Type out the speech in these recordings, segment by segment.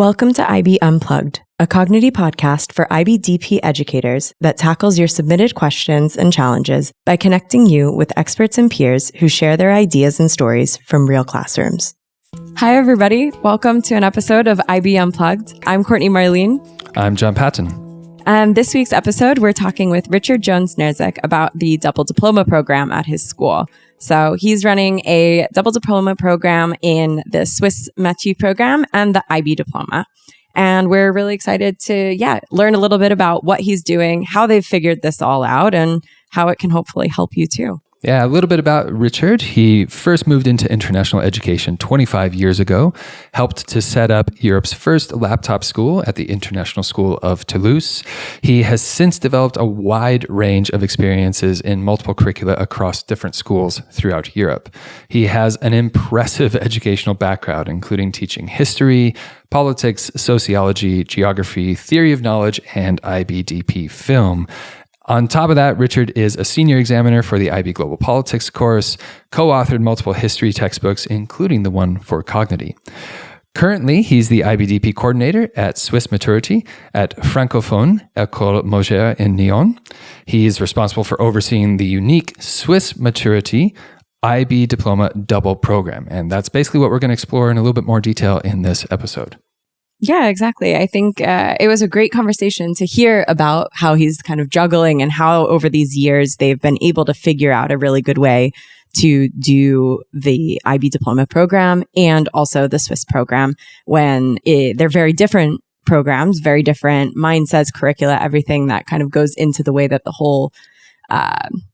Welcome to IB Unplugged, a Cognity podcast for IB DP educators that tackles your submitted questions and challenges by connecting you with experts and peers who share their ideas and stories from real classrooms. Hi, everybody. Welcome to an episode of IB Unplugged. I'm Courtney Marlene. I'm John Patton. This week's episode, we're talking with Richard Jones-Nerzic about the double diploma program at his school. So he's running a double diploma program in the Swiss Maturité program and the IB Diploma. And we're really excited to, learn a little bit about what he's doing, how they've figured this all out, and how it can hopefully help you too. Yeah, a little bit about Richard. He first moved into international education 25 years ago, helped to set up Europe's first laptop school at the International School of Toulouse. He has since developed a wide range of experiences in multiple curricula across different schools throughout Europe. He has an impressive educational background, including teaching history, politics, sociology, geography, theory of knowledge, and IBDP film. On top of that, Richard is a senior examiner for the IB Global Politics course, co-authored multiple history textbooks, including the one for Cognity. Currently, he's the IBDP coordinator at Swiss Maturité at Francophone Elcole Moser in Nyon. He is responsible for overseeing the unique Swiss Maturité IB Diploma double program. And that's basically what we're going to explore in a little bit more detail in this episode. Yeah, exactly. I think it was a great conversation to hear about how he's kind of juggling and how over these years they've been able to figure out a really good way to do the IB Diploma program and also the Swiss program when they're very different programs, very different mindsets, curricula, everything that kind of goes into the way that the whole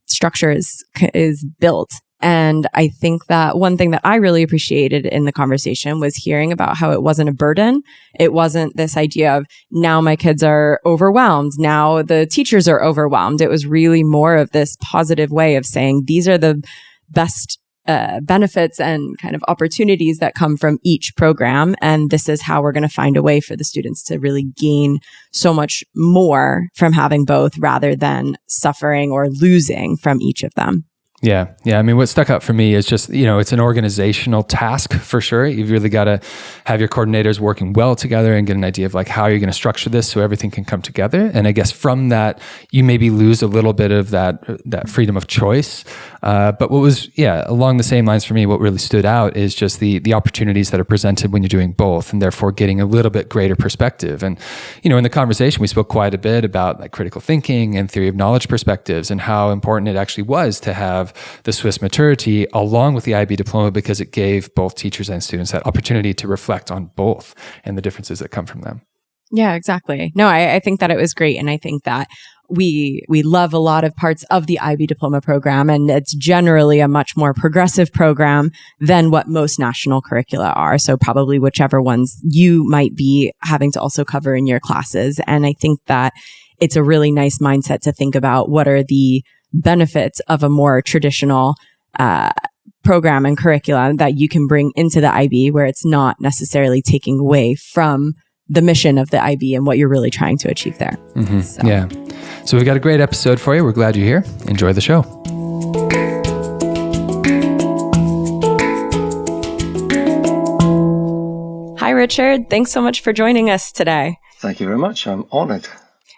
structure is built. And I think that one thing that I really appreciated in the conversation was hearing about how it wasn't a burden. It wasn't this idea of now my kids are overwhelmed. Now the teachers are overwhelmed. It was really more of this positive way of saying these are the best benefits and kind of opportunities that come from each program. And this is how we're going to find a way for the students to really gain so much more from having both rather than suffering or losing from each of them. Yeah. I mean, what stuck out for me is just, it's an organizational task for sure. You've really got to have your coordinators working well together and get an idea of like how you're going to structure this so everything can come together. And I guess from that, you maybe lose a little bit of that freedom of choice. But what was, along the same lines for me, what really stood out is just the opportunities that are presented when you're doing both and therefore getting a little bit greater perspective. And, in the conversation, we spoke quite a bit about like critical thinking and theory of knowledge perspectives and how important it actually was to have the Swiss Maturité along with the IB Diploma because it gave both teachers and students that opportunity to reflect on both and the differences that come from them. Yeah, exactly. No, I think that it was great. And I think that we love a lot of parts of the IB Diploma program, and it's generally a much more progressive program than what most national curricula are. So probably whichever ones you might be having to also cover in your classes. And I think that it's a really nice mindset to think about what are the benefits of a more traditional program and curriculum that you can bring into the IB where it's not necessarily taking away from the mission of the IB and what you're really trying to achieve there. Mm-hmm. So we've got a great episode for you. We're glad you're here. Enjoy the show. Hi, Richard. Thanks so much for joining us today. Thank you very much. I'm honored.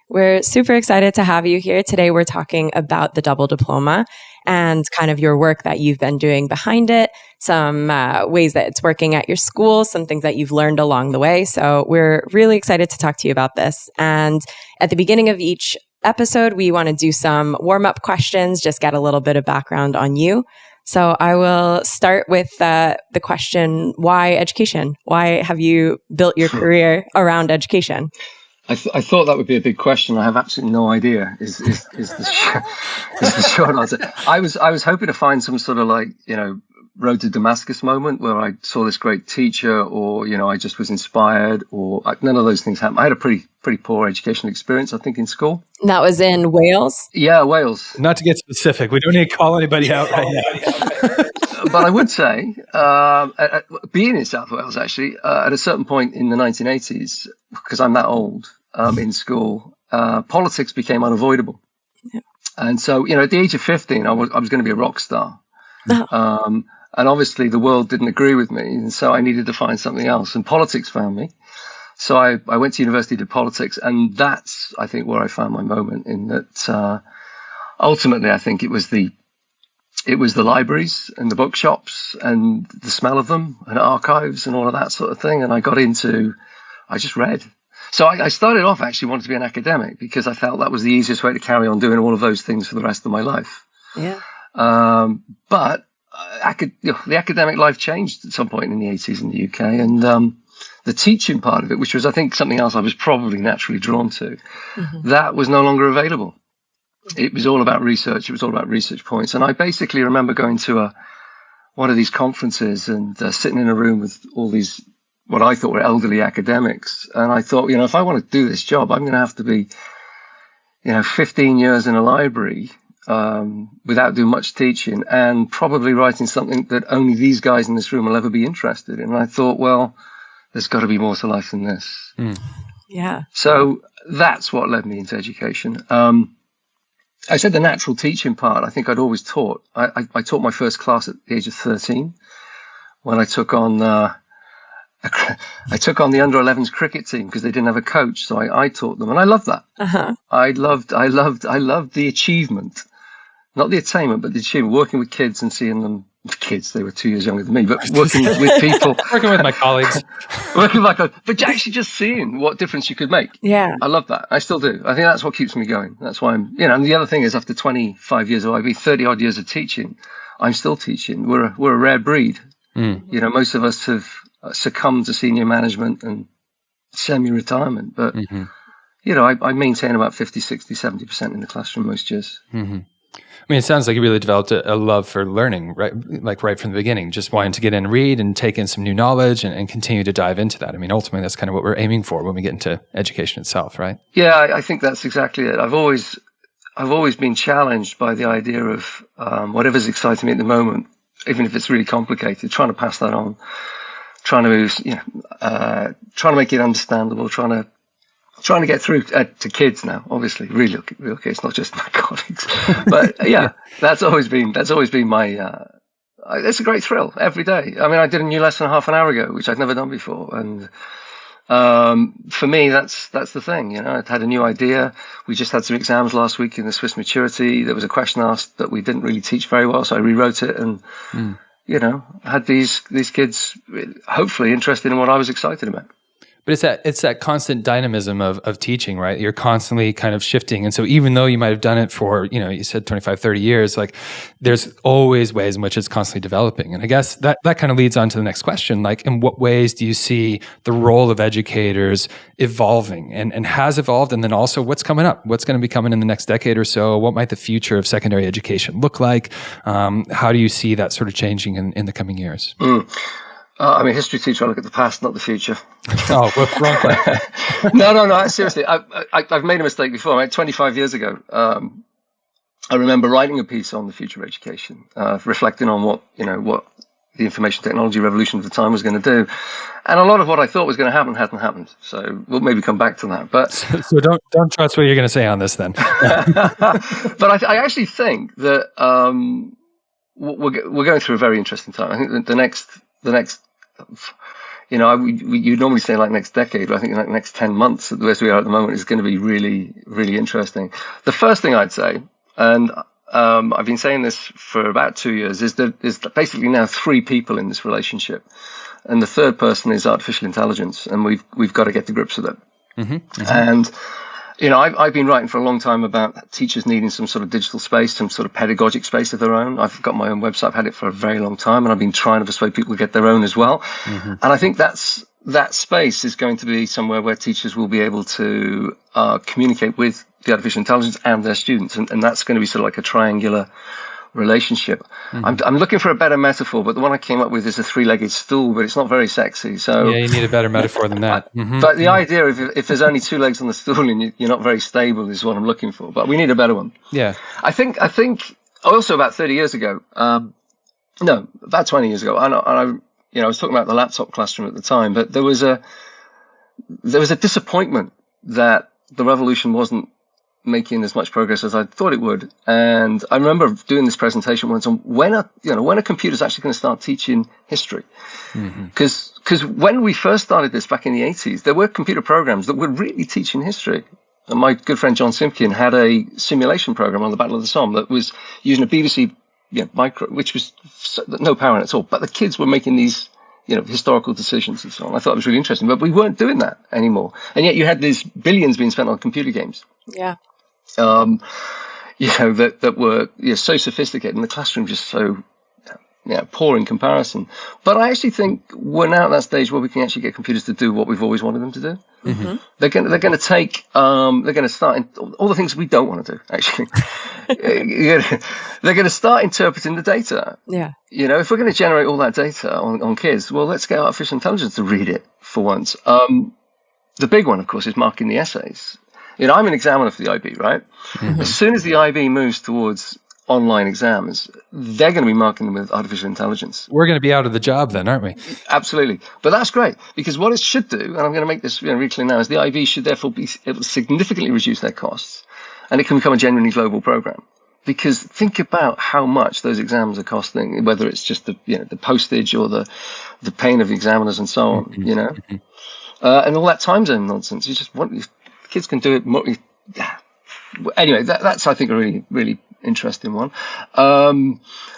We're super excited to have you here. Today, we're talking about the double diploma and kind of your work that you've been doing behind it, some ways that it's working at your school, some things that you've learned along the way. So we're really excited to talk to you about this. And at the beginning of each episode, we want to do some warm-up questions, just get a little bit of background on you. So I will start with the question, why education? Why have you built your career around education? I thought that would be a big question. I have absolutely no idea. Is the short answer. I was hoping to find some sort of road to Damascus moment where I saw this great teacher, or I just was inspired, or none of those things happened. I had a pretty poor educational experience, I think, in school. And that was in Wales? Yeah, Wales. Not to get specific, we don't need to call anybody out right now. But I would say, being in South Wales, actually, at a certain point in the 1980s, because I'm that old, in school, politics became unavoidable. Yeah. And so, at the age of 15, I was going to be a rock star. Oh. And obviously the world didn't agree with me. And so I needed to find something else. And politics found me. So I went to university, did politics, and that's, I think, where I found my moment in that. Ultimately, I think it was the libraries and the bookshops and the smell of them and archives and all of that sort of thing. And I just read. So I started off actually wanting to be an academic because I felt that was the easiest way to carry on doing all of those things for the rest of my life. Yeah. But the academic life changed at some point in the 80s in the UK. And the teaching part of it, which was, I think, something else I was probably naturally drawn to, that was no longer available. It was all about research. It was all about research points. And I basically remember going to one of these conferences and sitting in a room with all these, what I thought were elderly academics. And I thought, if I want to do this job, I'm going to have to be, 15 years in a library without doing much teaching and probably writing something that only these guys in this room will ever be interested in. And I thought, well, there's got to be more to life than this. Yeah. So that's what led me into education. I said the natural teaching part, I think I'd always taught. I taught my first class at the age of 13 when I took on the under 11s cricket team because they didn't have a coach. So I taught them and I loved that. I loved the achievement, not the attainment, but the achievement, working with kids and seeing them. Kids, they were 2 years younger than me, but working with people. Working with my colleagues. But actually just seeing what difference you could make. Yeah. I love that. I still do. I think that's what keeps me going. That's why I'm, and the other thing is after 25 years of IB, 30 odd years of teaching, I'm still teaching. We're a rare breed. Most of us have succumbed to senior management and semi-retirement, but, I maintain about 50, 60, 70% in the classroom most years. I mean, it sounds like you really developed a love for learning, right? Like right from the beginning, just wanting to get in and read and take in some new knowledge and continue to dive into that. I mean, ultimately, that's kind of what we're aiming for when we get into education itself, right? Yeah, I think that's exactly it. I've always been challenged by the idea of whatever's exciting me at the moment, even if it's really complicated, trying to pass that on, trying to make it understandable, trying to get through to kids now, obviously, real kids, not just my colleagues. But yeah, that's always been my. It's a great thrill every day. I mean, I did a new lesson half an hour ago, which I'd never done before, and for me, that's the thing. I'd had a new idea. We just had some exams last week in the Swiss Maturité. There was a question asked that we didn't really teach very well, so I rewrote it and. Had these kids hopefully interested in what I was excited about. But it's that constant dynamism of teaching, right? You're constantly kind of shifting. And so even though you might have done it for, you said 25, 30 years, like there's always ways in which it's constantly developing. And I guess that kind of leads on to the next question. Like, in what ways do you see the role of educators evolving and has evolved? And then also what's coming up? What's going to be coming in the next decade or so? What might the future of secondary education look like? How do you see that sort of changing in the coming years? I'm a history teacher. I look at the past, not the future. Oh, wrong question. No. Seriously, I've made a mistake before. 25 years ago, I remember writing a piece on the future of education, reflecting on what the information technology revolution of the time was going to do, and a lot of what I thought was going to happen hadn't happened. So we'll maybe come back to that. But so don't trust what you're going to say on this then. But I actually think that we're going through a very interesting time. I think that the next. You normally say like next decade, but I think like next 10 months, as we are at the moment, is going to be really, really interesting. The first thing I'd say, and I've been saying this for about 2 years, is that there's basically now 3 people in this relationship, and the third person is artificial intelligence, and we've got to get to grips with it. And I've been writing for a long time about teachers needing some sort of digital space, some sort of pedagogic space of their own. I've got my own website. I've had it for a very long time, and I've been trying to persuade people to get their own as well. And I think that space is going to be somewhere where teachers will be able to communicate with the artificial intelligence and their students, and that's going to be sort of like a triangular relationship. I'm looking for a better metaphor, but the one I came up with is a 3-legged stool, but it's not very sexy. So yeah, you need a better metaphor than that. But the idea of if there's only 2 legs on the stool and you're not very stable is what I'm looking for. But we need a better one. Yeah, I think also about 30 years ago, about 20 years ago, and I was talking about the laptop classroom at the time, but there was a disappointment that the revolution wasn't making as much progress as I thought it would. And I remember doing this presentation once on when a computer's actually going to start teaching history. Because when we first started this back in the 80s, there were computer programs that were really teaching history. And my good friend John Simpkin had a simulation program on the Battle of the Somme that was using a BBC micro, which was no power in it at all. But the kids were making these historical decisions and so on. I thought it was really interesting, but we weren't doing that anymore. And yet you had these billions being spent on computer games. Yeah. That were so sophisticated, and the classroom just so poor in comparison. But I actually think we're now at that stage where we can actually get computers to do what we've always wanted them to do. They're going to take they're going to start in all the things we don't want to do. Actually, they're going to start interpreting the data. Yeah. If we're going to generate all that data on kids, well, let's get artificial intelligence to read it for once. The big one, of course, is marking the essays. I'm an examiner for the IB, right? As soon as the IB moves towards online exams, they're going to be marking them with artificial intelligence. We're going to be out of the job then, aren't we? Absolutely. But that's great, because what it should do, and I'm going to make this really clear now, is the IB should therefore be able to significantly reduce their costs, and it can become a genuinely global program. Because think about how much those exams are costing, whether it's just the postage or the paying of the examiners and so on, and all that time zone nonsense. You just want kids can do it more. Anyway, that's I think a really, really interesting one.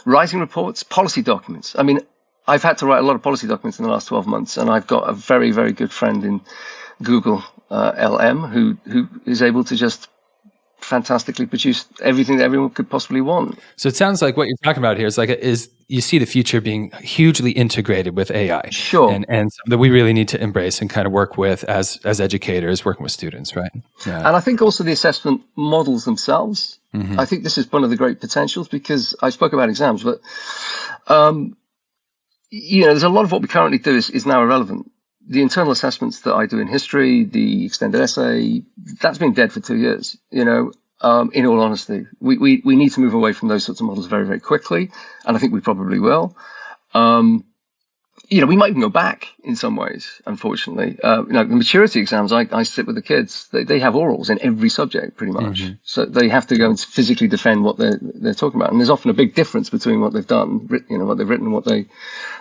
Writing reports, policy documents. I mean, I've had to write a lot of policy documents in the last 12 months, and I've got a very, very good friend in Google LM who is able to just fantastically produce everything that everyone could possibly want. So it sounds like what you're talking about here is you see the future being hugely integrated with AI. Sure. And something that we really need to embrace and kind of work with as educators, working with students, right? Yeah. And I think also the assessment models themselves. I think this is one of the great potentials, because I spoke about exams, but there's a lot of what we currently do is now irrelevant. The internal assessments that I do in history, the extended essay, that's been dead for 2 years. In all honesty, we need to move away from those sorts of models very, very quickly, and I think we probably will. We might even go back in some ways, unfortunately. The maturity exams, I sit with the kids. They have orals in every subject, pretty much. So they have to go and physically defend what they're talking about. And there's often a big difference between what they've done, what they've written, and what they're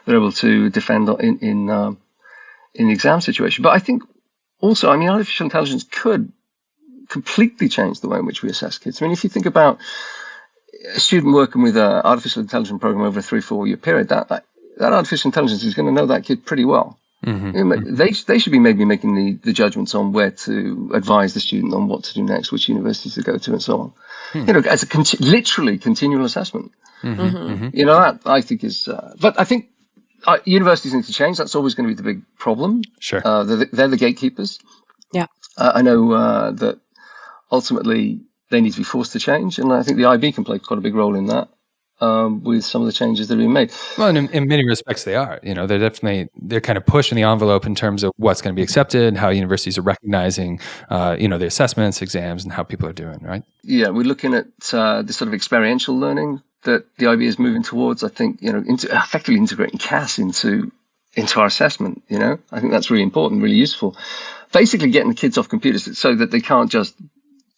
able to defend in the exam situation. But I think also, artificial intelligence could completely change the way in which we assess kids. If you think about a student working with an artificial intelligence program over a 3-4 year period, that artificial intelligence is going to know that kid pretty well. They should be maybe making the judgments on where to advise the student on what to do next, which universities to go to, and so on. As a literally continual assessment. That I think is. But I think universities need to change. That's always going to be the big problem. Sure. They're the gatekeepers. Yeah. I know that ultimately they need to be forced to change, and I think the IB can play quite a big role in that. With some of the changes that are being made. Well, and in many respects they are. They're kind of pushing the envelope in terms of what's going to be accepted, how universities are recognizing, the assessments, exams, and how people are doing, right? Yeah, we're looking at this sort of experiential learning that the IB is moving towards. I think, effectively integrating CAS into our assessment. I think that's really important, really useful. Basically getting the kids off computers so that they can't just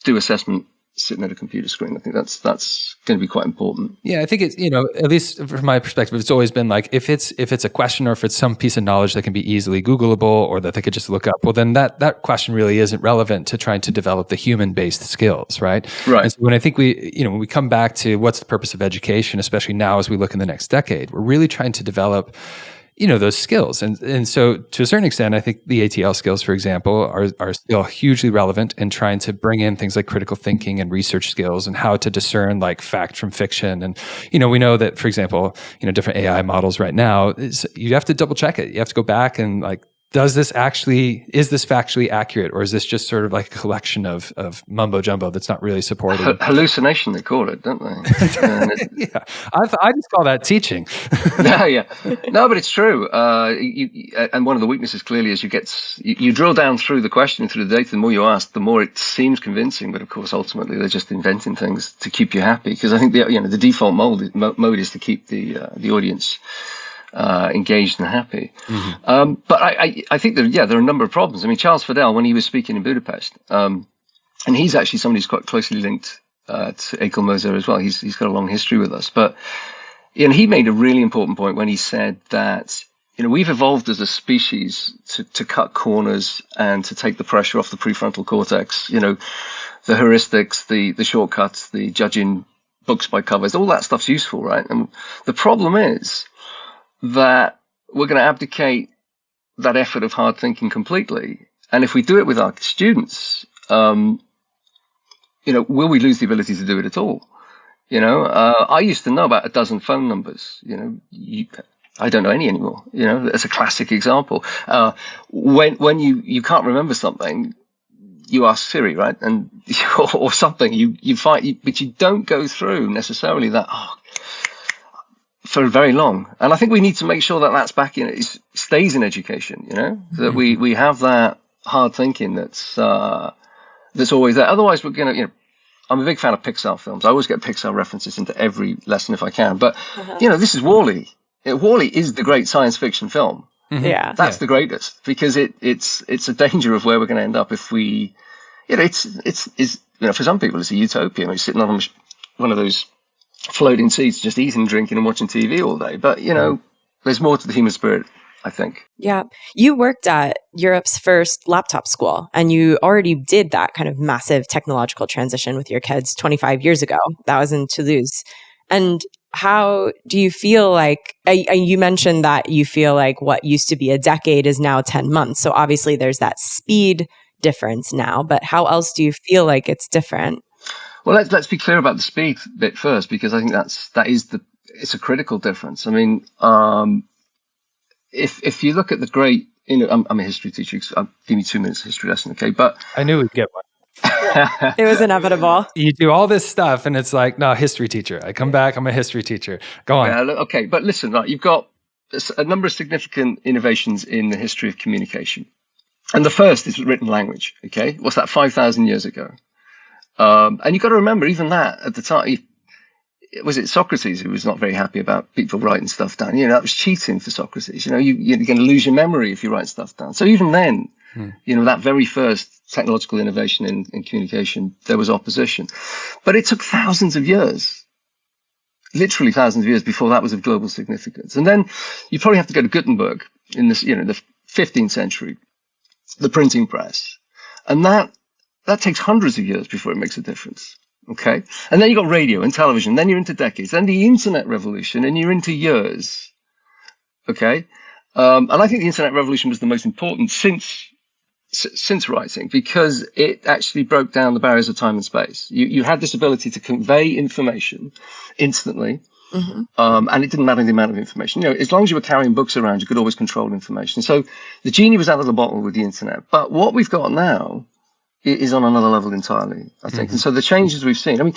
do assessment sitting at a computer screen. I think that's going to be quite important. Yeah, I think it's, at least from my perspective, it's always been like, if it's a question or if it's some piece of knowledge that can be easily Googleable or that they could just look up, well, then that question really isn't relevant to trying to develop the human-based skills, right? Right. And so when I think when we come back to what's the purpose of education, especially now as we look in the next decade, we're really trying to develop those skills. And so to a certain extent, I think the ATL skills, for example, are still hugely relevant in trying to bring in things like critical thinking and research skills and how to discern like fact from fiction. And, we know that, for example, different AI models right now, you have to double check it. You have to go back and like, is this factually accurate, or is this just sort of like a collection of mumbo jumbo that's not really supported? Hallucination, they call it, don't they? Yeah, I just call that teaching. Yeah. No, but it's true. And one of the weaknesses clearly is you drill down through the question, through the data. The more you ask, the more it seems convincing. But of course, ultimately, they're just inventing things to keep you happy. Because I think the default mode is to keep the audience engaged and happy. But I think there are a number of problems. Charles Fidel, when he was speaking in Budapest, And he's actually somebody who's quite closely linked to Elcole Moser as well. He's got a long history with us. But he made a really important point when he said that we've evolved as a species to cut corners and to take the pressure off the prefrontal cortex. The heuristics, the shortcuts, the judging books by covers, all that stuff's useful, right? And the problem is that we're going to abdicate that effort of hard thinking completely. And if we do it with our students, will we lose the ability to do it at all? I used to know about a dozen phone numbers. I don't know any anymore. That's a classic example. When you can't remember something, you ask Siri, right? And or something you find, but you don't go through necessarily that for very long. And I think we need to make sure that that's back in it, stays in education. That we have that hard thinking that's always there. Otherwise, we're gonna. I'm a big fan of Pixar films. I always get Pixar references into every lesson if I can. But this is WALL-E. WALL-E is the great science fiction film. Yeah, that's the greatest, because it's a danger of where we're going to end up if we, it's for some people it's a utopia. We're sitting on one of those floating seats, just eating, drinking, and watching TV all day. But there's more to the human spirit, I think. Yeah, you worked at Europe's first laptop school, and you already did that kind of massive technological transition with your kids 25 years ago. That was in Toulouse, and how do you feel like, you mentioned that you feel like what used to be a decade is now 10 months. So obviously there's that speed difference now, but how else do you feel like it's different? Well, let's be clear about the speed bit first, because I think it's a critical difference. I mean, if you look at the great, I'm a history teacher. Give me 2 minutes history lesson, okay? But I knew we'd get one. It was inevitable. You do all this stuff and it's like, no, history teacher. I come back, I'm a history teacher. Go on. Yeah, okay, but listen, right, you've got a number of significant innovations in the history of communication. And the first is written language, okay? What's that, 5,000 years ago? And you've got to remember, even that, at the time, was it Socrates who was not very happy about people writing stuff down? That was cheating for Socrates. You're going to lose your memory if you write stuff down. So even then, that very first technological innovation in communication, there was opposition. But it took thousands of years, literally thousands of years, before that was of global significance. And then you probably have to go to Gutenberg in this, the 15th century, the printing press. And that takes hundreds of years before it makes a difference. Okay. And then you got radio and television, then you're into decades, then the internet revolution, and you're into years. Okay. And I think the internet revolution was the most important since writing, because it actually broke down the barriers of time and space. You had this ability to convey information instantly. And it didn't matter the amount of information. As long as you were carrying books around, you could always control information. So the genie was out of the bottle with the internet. But what we've got now is on another level entirely, I think. And so the changes we've seen,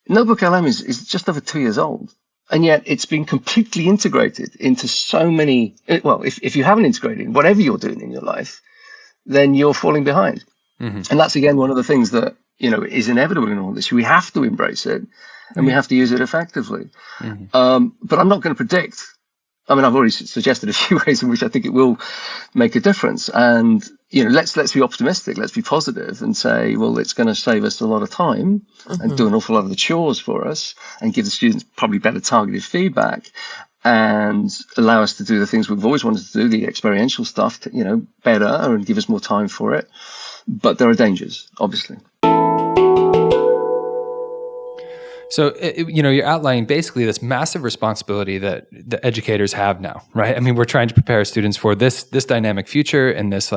Notebook LM is just over 2 years old. And yet it's been completely integrated into so many, if you haven't integrated whatever you're doing in your life, then you're falling behind. And that's, again, one of the things that, is inevitable in all this. We have to embrace it and we have to use it effectively. But I'm not going to predict. I've already suggested a few ways in which I think it will make a difference. And, let's be optimistic. Let's be positive and say, well, it's going to save us a lot of time and do an awful lot of the chores for us and give the students probably better targeted feedback and allow us to do the things we've always wanted to do, the experiential stuff, better, and give us more time for it. But there are dangers, obviously. So, you're outlining basically this massive responsibility that the educators have now, right? We're trying to prepare students for this dynamic future and this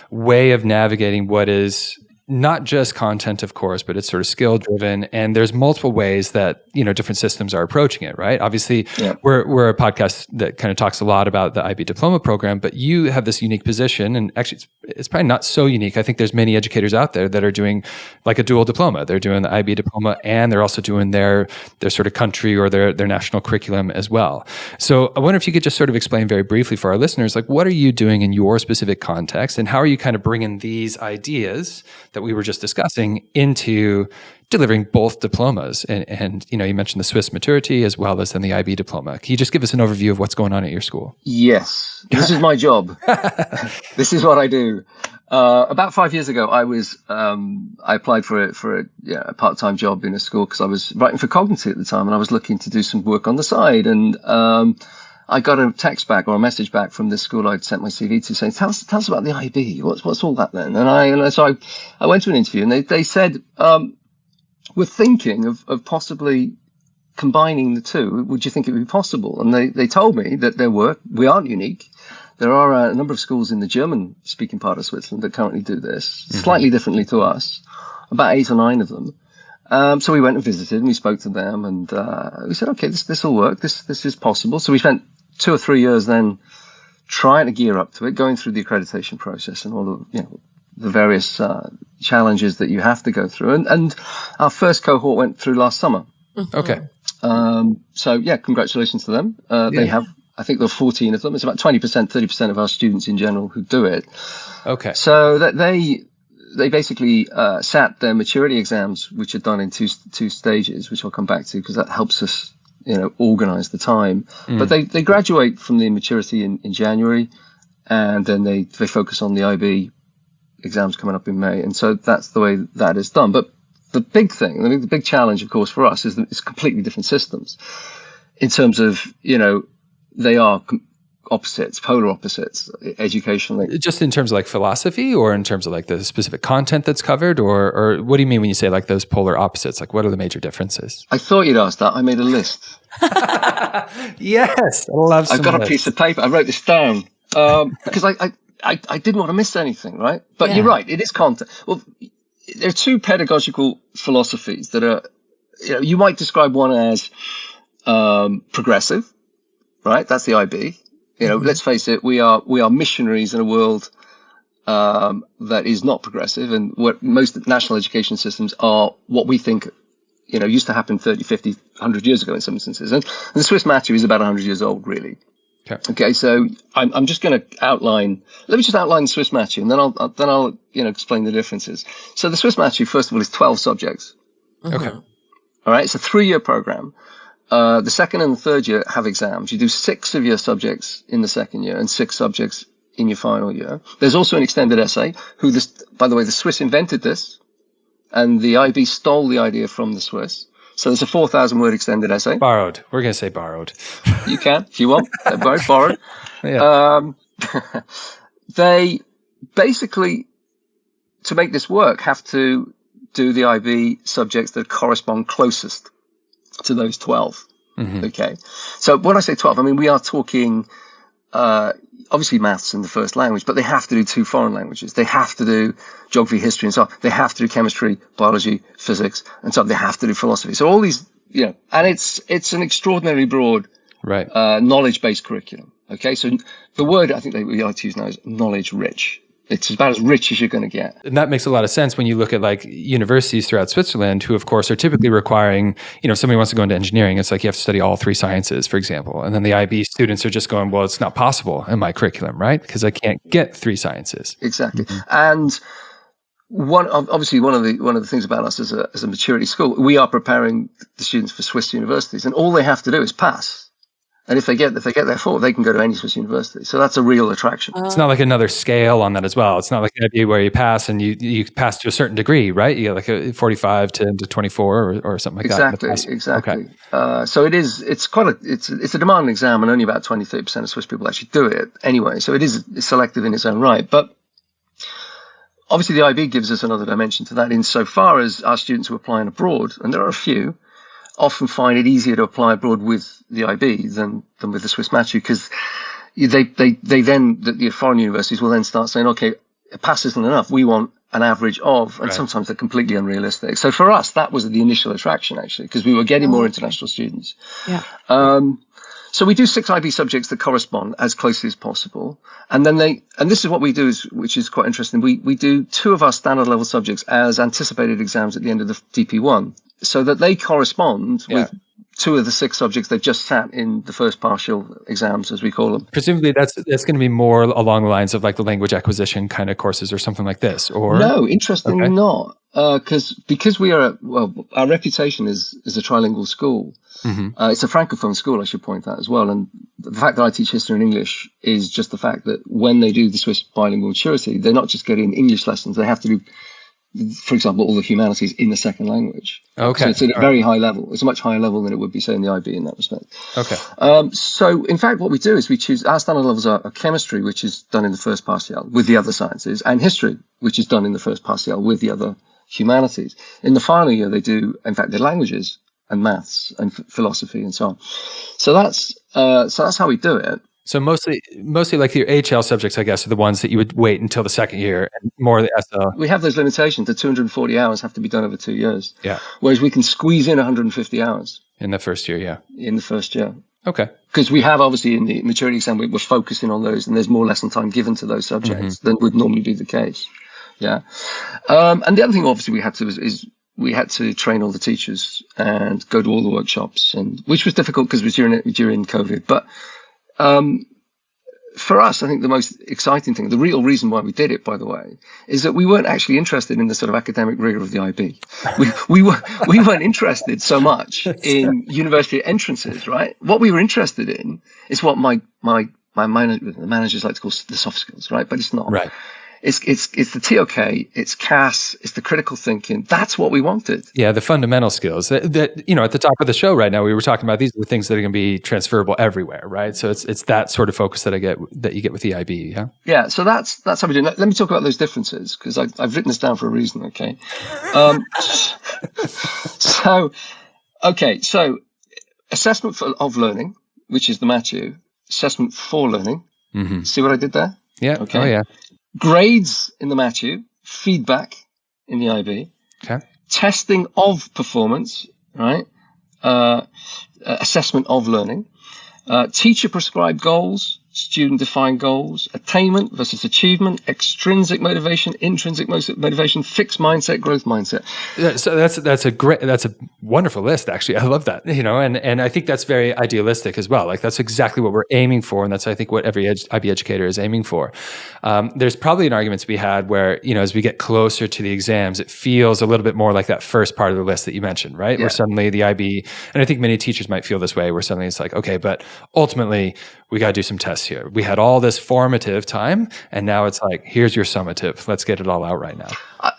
way of navigating what is not just content, of course, but it's sort of skill driven. And there's multiple ways that, different systems are approaching it, right? Obviously, we're a podcast that kind of talks a lot about the IB Diploma program, but you have this unique position. And actually, it's probably not so unique. I think there's many educators out there that are doing like a dual diploma. They're doing the IB Diploma and they're also doing their sort of country or their national curriculum as well. So I wonder if you could just sort of explain very briefly for our listeners, what are you doing in your specific context and how are you kind of bringing these ideas that we were just discussing into delivering both diplomas? And you mentioned the Swiss Maturité as well as then the IB Diploma. Can you just give us an overview of what's going on at your school? Yes, this is my job. This is what I do. About 5 years ago, I applied for a part-time job in a school because I was writing for Cognitive at the time, and I was looking to do some work on the side. And I got a text back or a message back from this school I'd sent my CV to saying, "Tell us about the IB. What's all that then?" And so I went to an interview, and they said, "We're thinking of possibly combining the two. Would you think it would be possible?" And they told me that we aren't unique. There are a number of schools in the German-speaking part of Switzerland that currently do this, slightly differently to us, about 8 or 9 of them. So we went and visited, and we spoke to them, and we said, okay, this will work. This is possible. So we spent 2 or 3 years then trying to gear up to it, going through the accreditation process and all the various challenges that you have to go through. And our first cohort went through last summer. Okay. So yeah, congratulations to them. They have, I think there are 14 of them. It's about 20%, 30% of our students in general who do it. Okay. So that they basically sat their maturity exams, which are done in two stages, which I'll come back to because that helps us, organize the time. But they graduate from the maturity in January, and then they focus on the IB exams coming up in May. And so that's the way that is done. But the big thing, the big challenge, of course, for us is that it's completely different systems in terms of, they are opposites, polar opposites, educationally. Just in terms of like philosophy, or in terms of like the specific content that's covered, or what do you mean when you say like those polar opposites? Like what are the major differences? I thought you'd ask that. I made a list. Yes, I love some I've got a piece of paper. I wrote this down because I didn't want to miss anything, right? But you're right. It is content. Well, there are 2 pedagogical philosophies that are, you might describe one as progressive. Right, that's the IB. Let's face it, we are missionaries in a world that is not progressive, and what most national education systems are what we think, used to happen 30, 50, 100 years ago in some instances. And the Swiss Maturité is about 100 years old, really. Okay, so I'm just going to outline. Let me just outline the Swiss Maturité, and then I'll explain the differences. So the Swiss Maturité, first of all, is 12 subjects. Okay. All right, it's a 3-year program. The second and the third year have exams. You do 6 of your subjects in the second year and 6 subjects in your final year. There's also an extended essay. By the way, the Swiss invented this, and the IB stole the idea from the Swiss. So there's a 4,000-word extended essay. Borrowed. We're going to say borrowed. You can, if you want. They're both borrowed. Yeah. They basically, to make this work, have to do the IB subjects that correspond closest to those 12. Okay. So when I say 12, I mean, we are talking, obviously maths in the first language, but they have to do 2 foreign languages. They have to do geography, history, and so on. They have to do chemistry, biology, physics, and so on. They have to do philosophy. So all these, and it's an extraordinarily broad, knowledge-based curriculum. Okay. So the word I think we like to use now is knowledge rich. It's about as rich as you're going to get. And that makes a lot of sense when you look at like universities throughout Switzerland, who of course are typically requiring, if somebody wants to go into engineering, it's like you have to study all 3 sciences, for example. And then the IB students are just going, well, it's not possible in my curriculum, right? Because I can't get 3 sciences. Exactly. And one of the things about us as a maturity school, we are preparing the students for Swiss universities, and all they have to do is pass. And if they get there 4, they can go to any Swiss university. So that's a real attraction. It's not like another scale on that as well. It's not like an IB where you pass and you pass to a certain degree, right? You get like a 45 to 24 or something like that. Exactly. Okay. So it's a demanding exam, and only about 20-30% of Swiss people actually do it anyway. So it's selective in its own right. But obviously the IB gives us another dimension to that insofar as our students who are applying abroad, and there are a few, often find it easier to apply abroad with the IB than with the Swiss Maturité, because the foreign universities will then start saying, okay, a pass isn't enough. We want an average of, and sometimes they're completely unrealistic. So for us, that was the initial attraction, actually, because we were getting more international students. Yeah. So we do 6 IB subjects that correspond as closely as possible. And then this is what we do, which is quite interesting. We do 2 of our standard level subjects as anticipated exams at the end of the DP1, so that they correspond with 2 of the 6 subjects they've just sat in the first partial exams, as we call them. Presumably that's going to be more along the lines of like the language acquisition kind of courses or something like this, or? No, interestingly not. Because we are, our reputation is a trilingual school. It's a francophone school, I should point out as well. And the fact that I teach history and English is just the fact that when they do the Swiss bilingual maturity, they're not just getting English lessons, they have to do, for example, all the humanities in the second language. Okay. So it's at a very high level. It's a much higher level than it would be, say, in the IB in that respect. Okay. So, in fact, what we do is we choose, our standard levels are chemistry, which is done in the first partial with the other sciences, and history, which is done in the first partial with the other humanities. In the final year, they do, in fact, their languages and maths and philosophy and so on. So that's how we do it. So mostly like your HL subjects, I guess, are the ones that you would wait until the second year, and more of the SL. We have those limitations. The 240 hours have to be done over 2 years. Yeah. Whereas we can squeeze in 150 hours. In the first year, yeah. In the first year. Okay. Because we have, obviously, in the maturity exam, we're focusing on those, and there's more lesson time given to those subjects than would normally be the case. Yeah. And the other thing, obviously, we had to is we had to train all the teachers and go to all the workshops, and which was difficult because it was during COVID. But for us, I think the most exciting thing, the real reason why we did it, by the way, is that we weren't actually interested in the sort of academic rigor of the IB. We weren't interested so much in university entrances, right? What we were interested in is what my managers like to call the soft skills, right? But it's not. Right. It's the TOK, it's CAS, it's the critical thinking. That's what we wanted. Yeah, the fundamental skills that you know, at the top of the show right now, we were talking about these are the things that are going to be transferable everywhere, right? So it's that sort of focus that you get with the IB, yeah? Yeah, so that's how we do it. Let me talk about those differences, because I've written this down for a reason, okay? So assessment of learning, which is the Matthew, assessment for learning. Mm-hmm. See what I did there? Yeah, okay. Oh yeah. Grades in the Matthew, feedback in the IB, okay. Testing of performance, right? Assessment of learning, teacher prescribed goals, student defined goals, attainment versus achievement, extrinsic motivation, intrinsic motivation, fixed mindset, growth mindset. Yeah, so that's a wonderful list, actually. I love that, you know, and I think that's very idealistic as well. Like that's exactly what we're aiming for, and that's I think what every IB educator is aiming for. There's probably an argument to be had where, you know, as we get closer to the exams, it feels a little bit more like that first part of the list that you mentioned, right? Yeah. Where suddenly the IB, and I think many teachers might feel this way, where suddenly it's like, okay, but ultimately we got to do some tests here. We had all this formative time, and now it's like, here's your summative. Let's get it all out right now.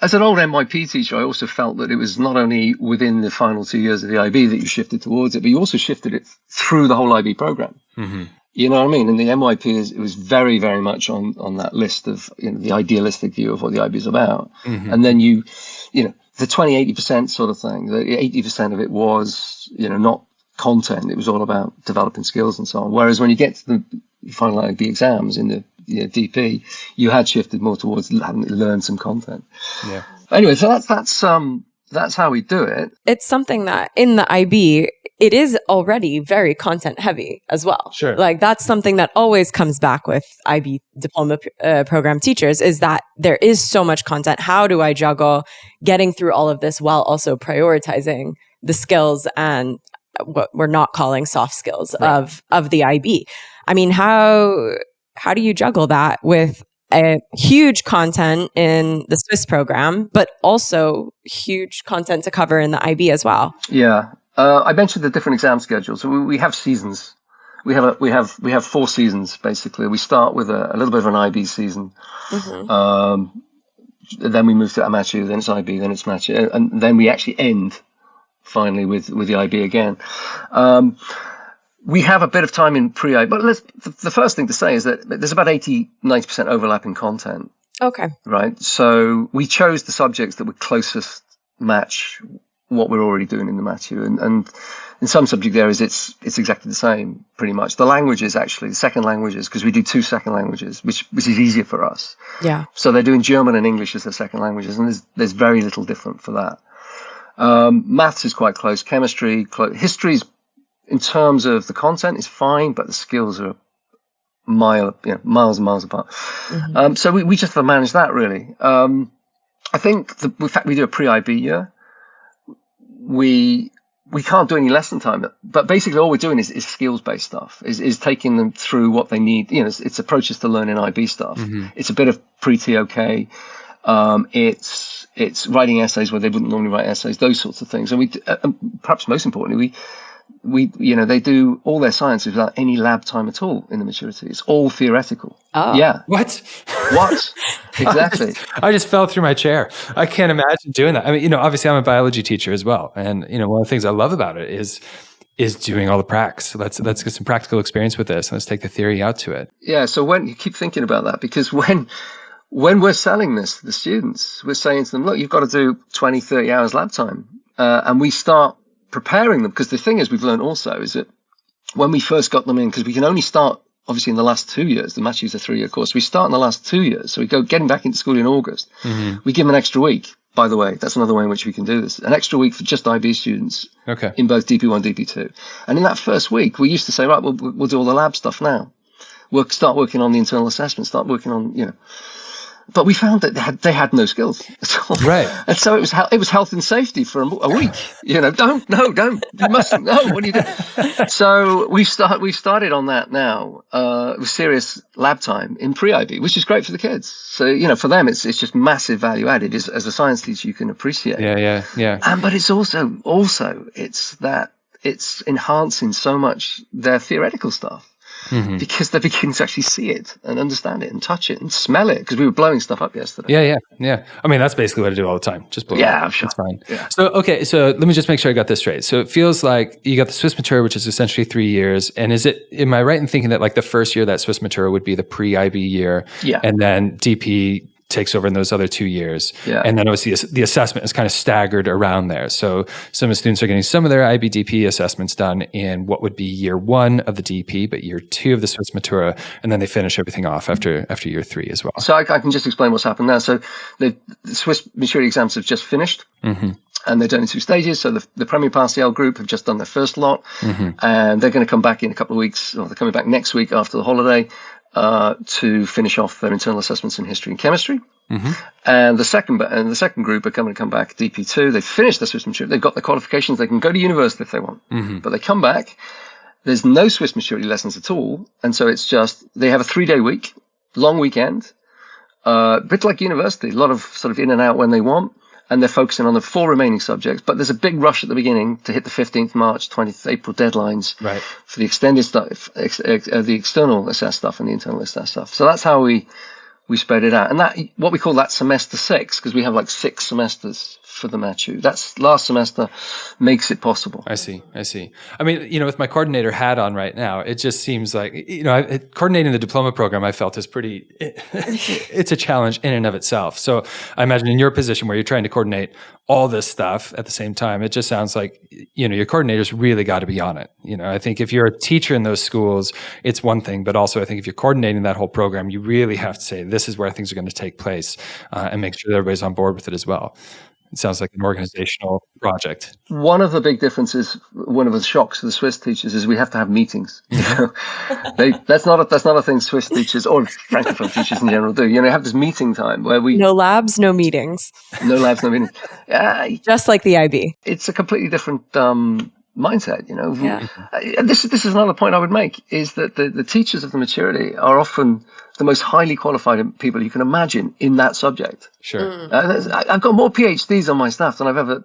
As an old NYP teacher, I also felt that it was not only within the final 2 years of the IB that you shifted towards it, but you also shifted it through the whole IB program. Mm-hmm. You know what I mean? And the NYP it was very, very much on that list of, you know, the idealistic view of what the IB is about. Mm-hmm. And then you know, the 20-80% sort of thing, the 80% of it was, you know, not content. It was all about developing skills and so on. Whereas when you get to the final IB exams in the DP, you had shifted more towards having to learn some content. Yeah. Anyway, so that's how we do it. It's something that in the IB, it is already very content heavy as well. Sure. Like that's something that always comes back with IB diploma program teachers is that there is so much content. How do I juggle getting through all of this while also prioritizing the skills and what we're not calling soft skills of the IB? I mean, how do you juggle that with a huge content in the Swiss program, but also huge content to cover in the IB as well? Yeah, I mentioned the different exam schedules. So we have seasons. We have 4 seasons basically. We start with a little bit of an IB season. Mm-hmm. Then we move to Matthew, then it's IB, then it's Matthew, and then we actually end finally with the IB again. We have a bit of time in pre-IB, but the first thing to say is that there's about 80-90% overlap in content. Okay. Right. So we chose the subjects that would closest match what we're already doing in the Matthew. And in some subject areas, it's exactly the same, pretty much. The languages, actually, the second languages, because we do 2 second languages, which is easier for us. Yeah. So they're doing German and English as their second languages, and there's very little different for that. Maths is quite close. Chemistry, history's, in terms of the content, is fine, but the skills are miles and miles apart. Mm-hmm. So we just have to manage that, really. I think the fact we do a pre-IB year, we we can't do any lesson time, but basically all we're doing is skills-based stuff, is taking them through what they need. You know, it's approaches to learning IB stuff. Mm-hmm. It's a bit of pre-TOK. It's writing essays where they wouldn't normally write essays, those sorts of things. And perhaps most importantly, they do all their science without any lab time at all in the maturity. It's all theoretical. Oh. Yeah. What? Exactly. I just fell through my chair. I can't imagine doing that. I mean, obviously I'm a biology teacher as well. And, one of the things I love about it is doing all the pracs. Let's get some practical experience with this. And let's take the theory out to it. Yeah. So when you keep thinking about that, because when we're selling this to the students, we're saying to them, look, you've got to do 20, 30 hours lab time. And we start preparing them, because the thing is, we've learned also is that when we first got them in, because we can only start obviously in the last 2 years, the Matthews is a 3-year course. We start in the last 2 years. So we go getting back into school in August. Mm-hmm. We give them an extra week, by the way. That's another way in which we can do this. An extra week for just IB students in both DP1, DP2. And in that first week, we used to say, right, we'll do all the lab stuff now. We'll start working on the internal assessment, start working on, But we found that they had no skills at all. Right. And so it was health and safety for a week. Don't, you mustn't, no, what are you doing? So we started on that now, with serious lab time in pre-IB, which is great for the kids. So, for them, it's just massive value added. As a science teacher, you can appreciate. Yeah. But it's also, it's that it's enhancing so much their theoretical stuff. Mm-hmm. Because they're beginning to actually see it and understand it and touch it and smell it, because we were blowing stuff up yesterday. Yeah. I mean, that's basically what I do all the time. Just blow it up. I'm sure. It's fine. Yeah. So let me just make sure I got this straight. So it feels like you got the Swiss Maturity, which is essentially 3 years. And am I right in thinking that like the first year that Swiss Maturity would be the pre-IB year? Yeah. And then DP takes over in those other 2 years. Yeah. And then obviously the assessment is kind of staggered around there. So some of the students are getting some of their IB DP assessments done in what would be year 1 of the DP, but year 2 of the Swiss Matura, and then they finish everything off after year 3 as well. So I can just explain what's happened now. So the Swiss Maturity exams have just finished. Mm-hmm. And they're done in 2 stages. So the Premier Partielle group have just done their first lot, mm-hmm. and they're going to come back in a couple of weeks, or they're coming back next week after the holiday, to finish off their internal assessments in history and chemistry. Mm-hmm. And the second group are going to come back, DP2. They've finished their Swiss Maturity. They've got their qualifications. They can go to university if they want. Mm-hmm. But they come back. There's no Swiss Maturity lessons at all. And so it's just, they have a 3-day week, long weekend, a bit like university, a lot of sort of in and out when they want. And they're focusing on the 4 remaining subjects. But there's a big rush at the beginning to hit the 15th March, 20th April deadlines for the extended stuff, the external assess stuff and the internal assess stuff. So that's how we spread it out. And that, what we call that semester 6, because we have like 6 semesters for the Matu. That's last semester makes it possible. I see. I mean, with my coordinator hat on right now, it just seems like, coordinating the diploma program I felt is it's a challenge in and of itself. So I imagine in your position where you're trying to coordinate all this stuff at the same time, it just sounds like, your coordinator's really got to be on it. I think if you're a teacher in those schools, it's one thing, but also I think if you're coordinating that whole program, you really have to say, this is where things are going to take place, and make sure that everybody's on board with it as well. It sounds like an organizational project. One of the big differences, one of the shocks to the Swiss teachers is we have to have meetings. That's not a thing Swiss teachers or Francophone teachers in general do. You have this meeting time where we no labs, no meetings. No labs, no meetings. Just like the IB. It's a completely different mindset. Yeah. This is another point I would make, is that the teachers of the maturity are often the most highly qualified people you can imagine in that subject. Sure. I've got more PhDs on my staff than I've ever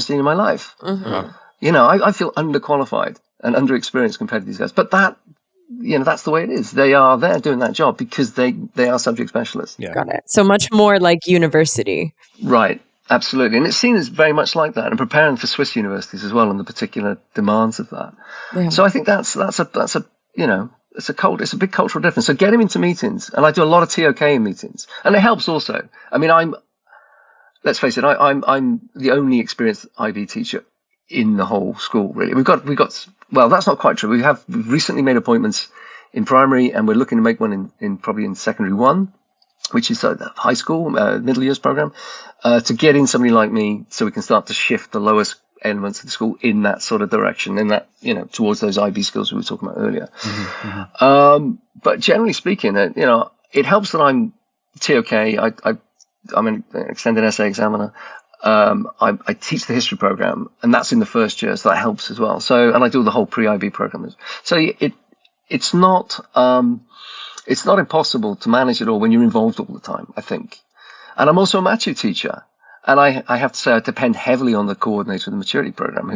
seen in my life. Mm-hmm. I feel underqualified and underexperienced compared to these guys. But that's the way it is. They are there doing that job because they are subject specialists. Yeah. Got it. So much more like university. Right. Absolutely. And it's seen as very much like that, and preparing for Swiss universities as well and the particular demands of that. Yeah. So I think that's a big cultural difference. So get him into meetings, and I do a lot of TOK in meetings, and it helps also. I mean, let's face it, I'm the only experienced IB teacher in the whole school, really. We've got, well, that's not quite true. We've recently made appointments in primary, and we're looking to make one probably in secondary 1, which is the high school, middle years program, to get in somebody like me so we can start to shift the lowest elements of the school in that sort of direction, in that, towards those IB skills we were talking about earlier. Mm-hmm. But generally speaking, it helps that I'm TOK. I'm an extended essay examiner. I teach the history program, and that's in the first year, so that helps as well. So, and I do the whole pre-IB program. So it's not impossible to manage it all when you're involved all the time, I think. And I'm also a Matu teacher, and I have to say I depend heavily on the coordinator of the maturity program,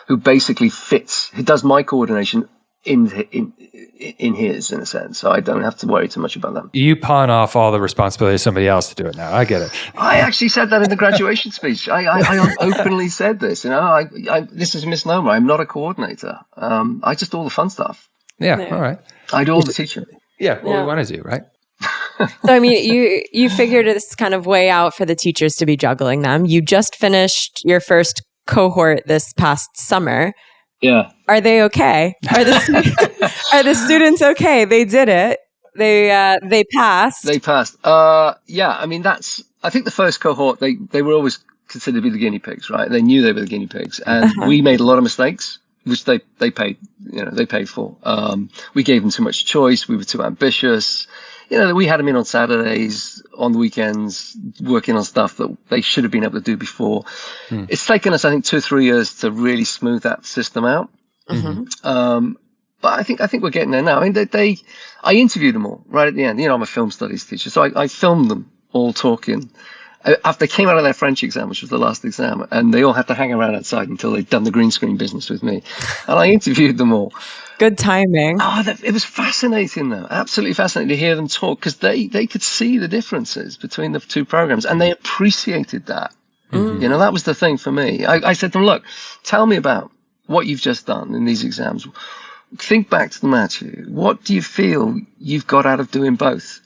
who basically who does my coordination in his, in a sense. So I don't have to worry too much about them. You pawn off all the responsibility to somebody else to do it now. I get it. I actually said that in the graduation speech. I openly said this. This is a misnomer. I'm not a coordinator. I just do all the fun stuff. Yeah. All right. I do all the teaching. Yeah. What we want to do, right? So, I mean, you figured this kind of way out for the teachers to be juggling them. You just finished your first cohort this past summer. Yeah. Are they okay? Are the students okay? They did it. They passed. They passed. Yeah. I mean, I think the first cohort, they were always considered to be the guinea pigs, right? They knew they were the guinea pigs, and we made a lot of mistakes, which they paid. They paid for. We gave them too much choice. We were too ambitious. We had them in on Saturdays, on the weekends, working on stuff that they should have been able to do before. It's taken us, I think, 2 or 3 years to really smooth that system out. Mm-hmm. But I think we're getting there now. I mean, I interviewed them all right at the end. I'm a film studies teacher, so I filmed them all talking after they came out of their French exam, which was the last exam, and they all had to hang around outside until they'd done the green screen business with me. And I interviewed them all. Good timing. Oh, it was fascinating, though. Absolutely fascinating to hear them talk, because they could see the differences between the two programs, and they appreciated that. Mm-hmm. That was the thing for me. I said to them, look, tell me about what you've just done in these exams. Think back to the Matu. What do you feel you've got out of doing both?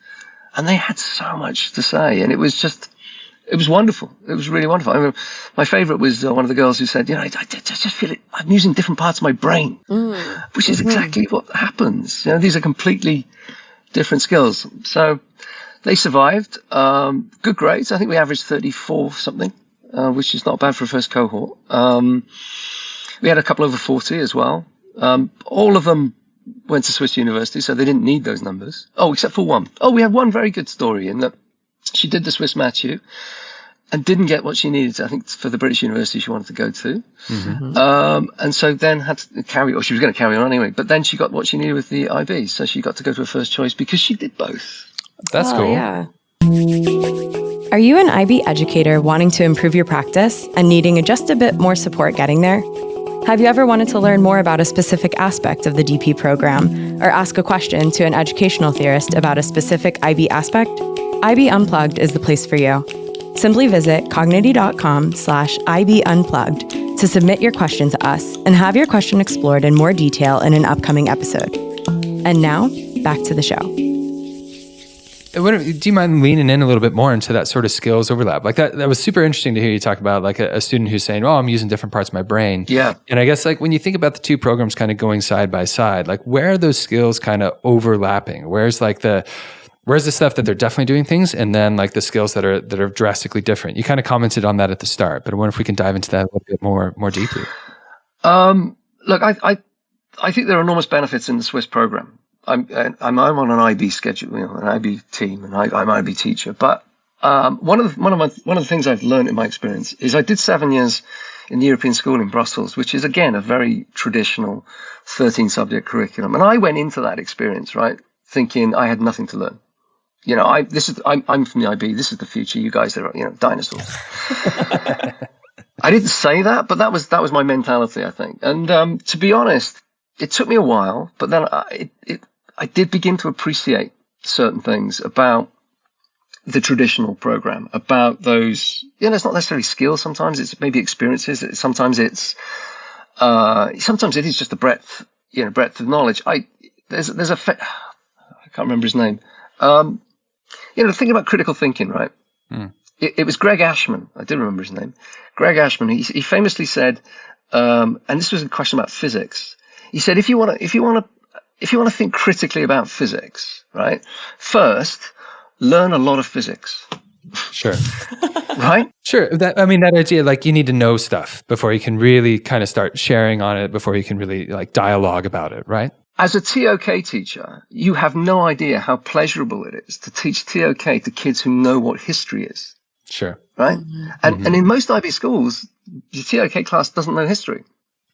And they had so much to say, and it was wonderful. It was really wonderful. I remember my favorite was one of the girls who said, I just feel it. I'm using different parts of my brain, which is exactly what happens. These are completely different skills. So they survived. Good grades. I think we averaged 34 something, which is not bad for a first cohort. We had a couple over 40 as well. All of them went to Swiss University, so they didn't need those numbers. Oh, except for one. Oh, we had one very good story in that she did the Swiss Matu and didn't get what she needed, I think, for the British university she wanted to go to. Mm-hmm. And so then had to she was going to carry on anyway, but then she got what she needed with the IB, so she got to go to her first choice because she did both. That's cool. Yeah. Are you an IB educator wanting to improve your practice and needing just a bit more support getting there? Have you ever wanted to learn more about a specific aspect of the DP program or ask a question to an educational theorist about a specific IB aspect? IB Unplugged is the place for you. Simply visit cognity.com/IB Unplugged to submit your question to us and have your question explored in more detail in an upcoming episode. And now, back to the show. Do you mind leaning in a little bit more into that sort of skills overlap? Like that was super interesting to hear you talk about, like a student who's saying, I'm using different parts of my brain. Yeah. And I guess like when you think about the two programs kind of going side by side, like where are those skills kind of overlapping? Where's the stuff that they're definitely doing things, and then like the skills that are drastically different? You kind of commented on that at the start, but I wonder if we can dive into that a little bit more deeply. Look, I think there are enormous benefits in the Swiss program. I'm on an IB schedule, an IB team, and I'm an IB teacher. But one of the things I've learned in my experience is I did 7 years in the European school in Brussels, which is again a very traditional 13-subject curriculum, and I went into that experience thinking I had nothing to learn. I'm from the IB. This is the future. You guys are dinosaurs. I didn't say that, but that was my mentality, I think. And to be honest, it took me a while, but then I did begin to appreciate certain things about the traditional program, about those, it's not necessarily skills. Sometimes it's maybe experiences. Sometimes it is just the breadth of knowledge. I can't remember his name. Thinking about critical thinking, right? Mm. It was Greg Ashman. I did remember his name. Greg Ashman. He famously said, and this was a question about physics. He said, if you want to think critically about physics, right? First, learn a lot of physics. Sure. Right? Sure. That idea, like you need to know stuff before you can really kind of start sharing on it, before you can really like dialogue about it, right? As a TOK teacher, you have no idea how pleasurable it is to teach TOK to kids who know what history is. Sure. Right? And in most IB schools, the TOK class doesn't know history.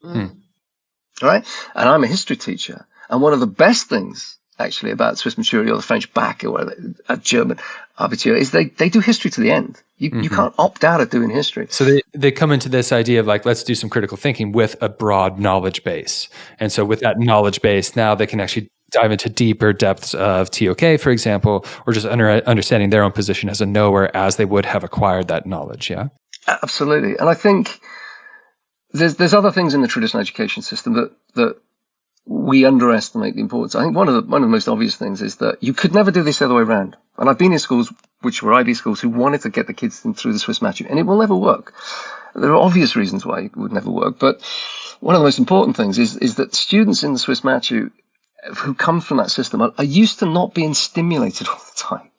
Right? And I'm a history teacher. And one of the best things, actually, about Swiss Maturity or the French Bac or whatever, German Abitur is they do history to the end. You can't opt out of doing history. So they come into this idea of like, let's do some critical thinking with a broad knowledge base. And so with that knowledge base, now they can actually dive into deeper depths of TOK, for example, or just understanding their own position as a knower as they would have acquired that knowledge. Yeah, absolutely. And I think there's other things in the traditional education system that we underestimate the importance. I think one of the most obvious things is that you could never do this the other way around. And I've been in schools which were IB schools who wanted to get the kids through the Swiss Maturité, and it will never work. There are obvious reasons why it would never work, but one of the most important things is that students in the Swiss Maturité who come from that system are used to not being stimulated all the time.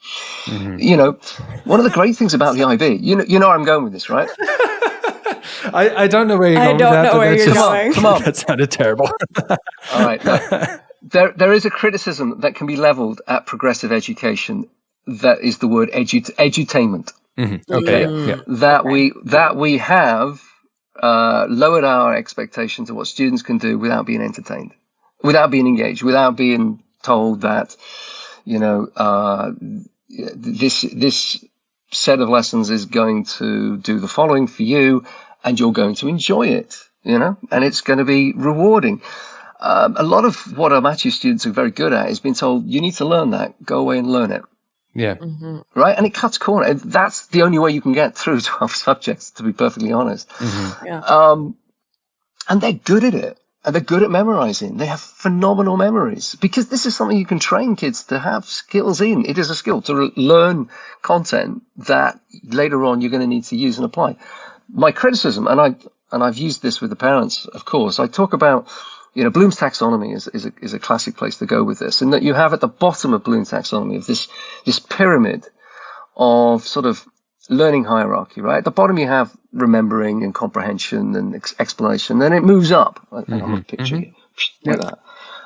One of the great things about the IB, you know where I'm going with this, right? I don't know where you're going with that. I don't know where you're going. Come on. That sounded terrible. All right. There is a criticism that can be leveled at progressive education. That is the word edutainment. Okay. Yeah. That we have lowered our expectations of what students can do without being entertained, without being engaged, without being told that, this set of lessons is going to do the following for you, and you're going to enjoy it, and it's going to be rewarding. A lot of what our Maturity students are very good at is being told, you need to learn that, go away and learn it. Yeah. Right. And it cuts corner. That's the only way you can get through 12 subjects, to be perfectly honest. And they're good at it. And they're good at memorizing. They have phenomenal memories because this is something you can train kids to have skills in. It is a skill to learn content that later on you're going to need to use and apply. My criticism, and I've used this with the parents, of course, I talk about, Bloom's taxonomy is a classic place to go with this, and that you have at the bottom of Bloom's taxonomy of this pyramid of sort of learning hierarchy, right? At the bottom you have remembering and comprehension and explanation. Then it moves up. I'm going to picture you like that.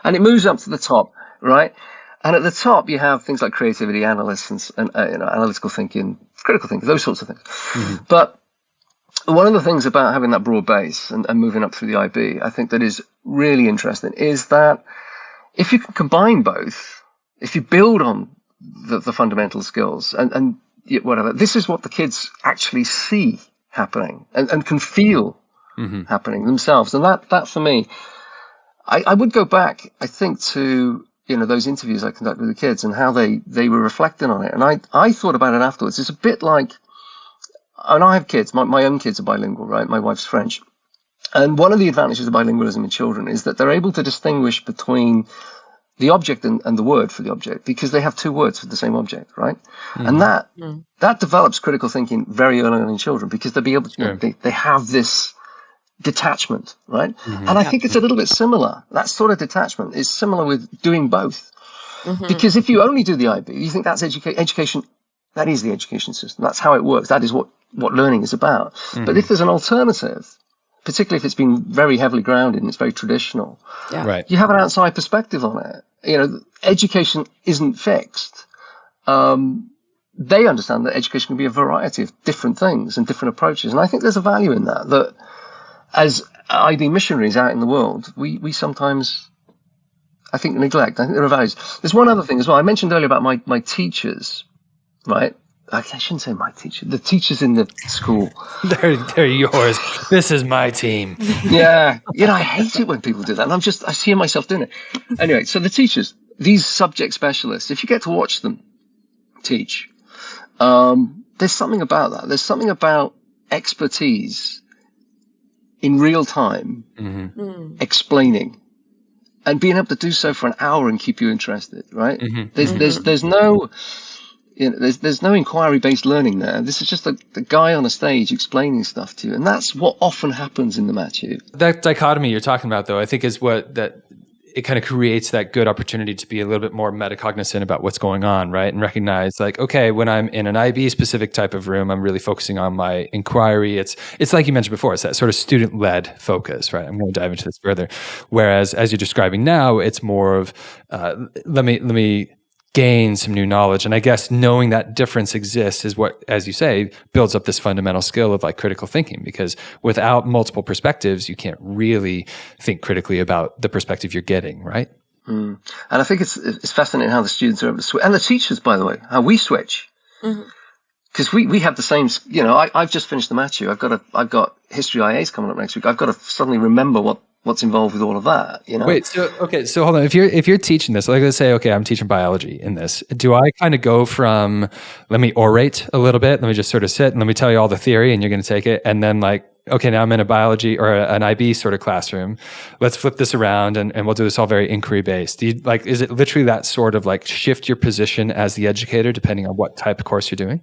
And it moves up to the top, right? And at the top you have things like creativity, analysis, and analytical thinking, critical thinking, those sorts of things. But one of the things about having that broad base and moving up through the IB, I think that is really interesting, is that if you can combine both, if you build on the fundamental skills and whatever, this is what the kids actually see happening and can feel happening themselves. And that for me, I would go back, I think, to those interviews I conducted with the kids and how they were reflecting on it. And I thought about it afterwards. It's a bit like, and I have kids, my own kids are bilingual, right? My wife's French. And one of the advantages of bilingualism in children is that they're able to distinguish between the object and the word for the object, because they have two words for the same object, right? And that develops critical thinking very early on in children, because they'll be able to, they have this detachment, right? And I think it's a little bit similar. That sort of detachment is similar with doing both. Because if you only do the IB, you think that's education. That is the education system. That's how it works. That is what learning is about. But if there's an alternative, particularly if it's been very heavily grounded and it's very traditional, you have an outside perspective on it. Education isn't fixed. They understand that education can be a variety of different things and different approaches. And I think there's a value in that as IB missionaries out in the world, we sometimes, I think, neglect. I think there are values. There's one other thing as well. I mentioned earlier about my teachers, right? I shouldn't say my teacher. The teachers in the school. They're yours. This is my team. Yeah. I hate it when people do that. And I see myself doing it. Anyway, so the teachers, these subject specialists, if you get to watch them teach, there's something about that. There's something about expertise in real time, explaining, and being able to do so for an hour and keep you interested, right? There's no... there's no inquiry-based learning there. This is just the guy on a stage explaining stuff to you. And that's what often happens in the Matu. That dichotomy you're talking about, though, I think is it kind of creates that good opportunity to be a little bit more metacognizant about what's going on, right? And recognize, like, okay, when I'm in an IB-specific type of room, I'm really focusing on my inquiry. It's like you mentioned before, it's that sort of student-led focus, right? I'm going to dive into this further. Whereas, as you're describing now, it's more of, let me gain some new knowledge. And I guess knowing that difference exists is what, as you say, builds up this fundamental skill of like critical thinking, because without multiple perspectives, you can't really think critically about the perspective you're getting, right? And I think it's fascinating how the students are able to switch, and the teachers, by the way, how we switch. Because we have the same, I've just finished the Matu. I've got history IAs coming up next week. I've got to suddenly remember what's involved with all of that, Wait, so hold on. If you're teaching this, like let's say, okay, I'm teaching biology in this. Do I kind of go from, let me orate a little bit, let me just sort of sit and let me tell you all the theory and you're going to take it, and then like, okay, now I'm in a biology or an IB sort of classroom. Let's flip this around and we'll do this all very inquiry based. Is it literally that sort of like shift your position as the educator depending on what type of course you're doing?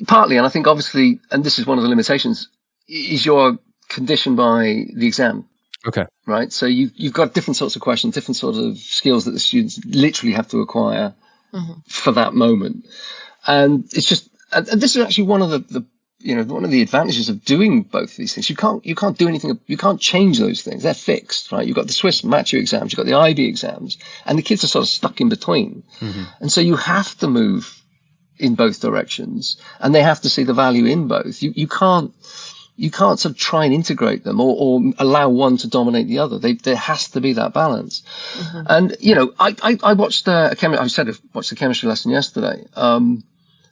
Partly, and I think obviously, and this is one of the limitations, is you're conditioned by the exam. Okay. Right. So you've got different sorts of questions, different sorts of skills that the students literally have to acquire for that moment. And it's just, and this is actually one of one of the advantages of doing both of these things. You can't do anything. You can't change those things. They're fixed, right? You've got the Swiss Maturité exams, you've got the IB exams, and the kids are sort of stuck in between. And so you have to move in both directions, and they have to see the value in both. You can't sort of try and integrate them or allow one to dominate the other. There has to be that balance. And I watched I watched the chemistry lesson yesterday,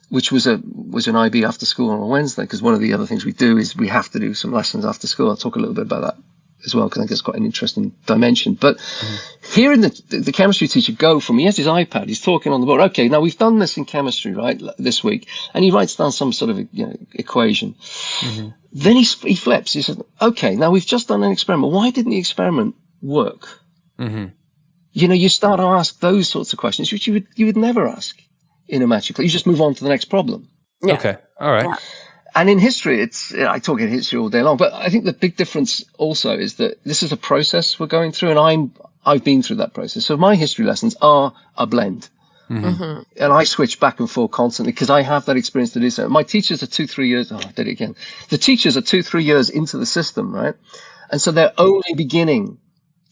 which was an IB after school on a Wednesday, because one of the other things we do is we have to do some lessons after school. I'll talk a little bit about that as well, because I think it's quite an interesting dimension. But hearing the chemistry teacher go from, he has his iPad, he's talking on the board. Okay, now we've done this in chemistry, right, this week, and he writes down some sort of equation. Then he flips. He says, okay, now we've just done an experiment. Why didn't the experiment work? You start to ask those sorts of questions, which you would never ask in a maths class. You just move on to the next problem. Yeah. Okay, all right. Yeah. And in history, I talk in history all day long, but I think the big difference also is that this is a process we're going through, and I've been through that process. So my history lessons are a blend. And I switch back and forth constantly because I have that experience to do so. My teachers are 2-3 years. I did it again. The teachers are 2-3 years into the system, right? And so they're only beginning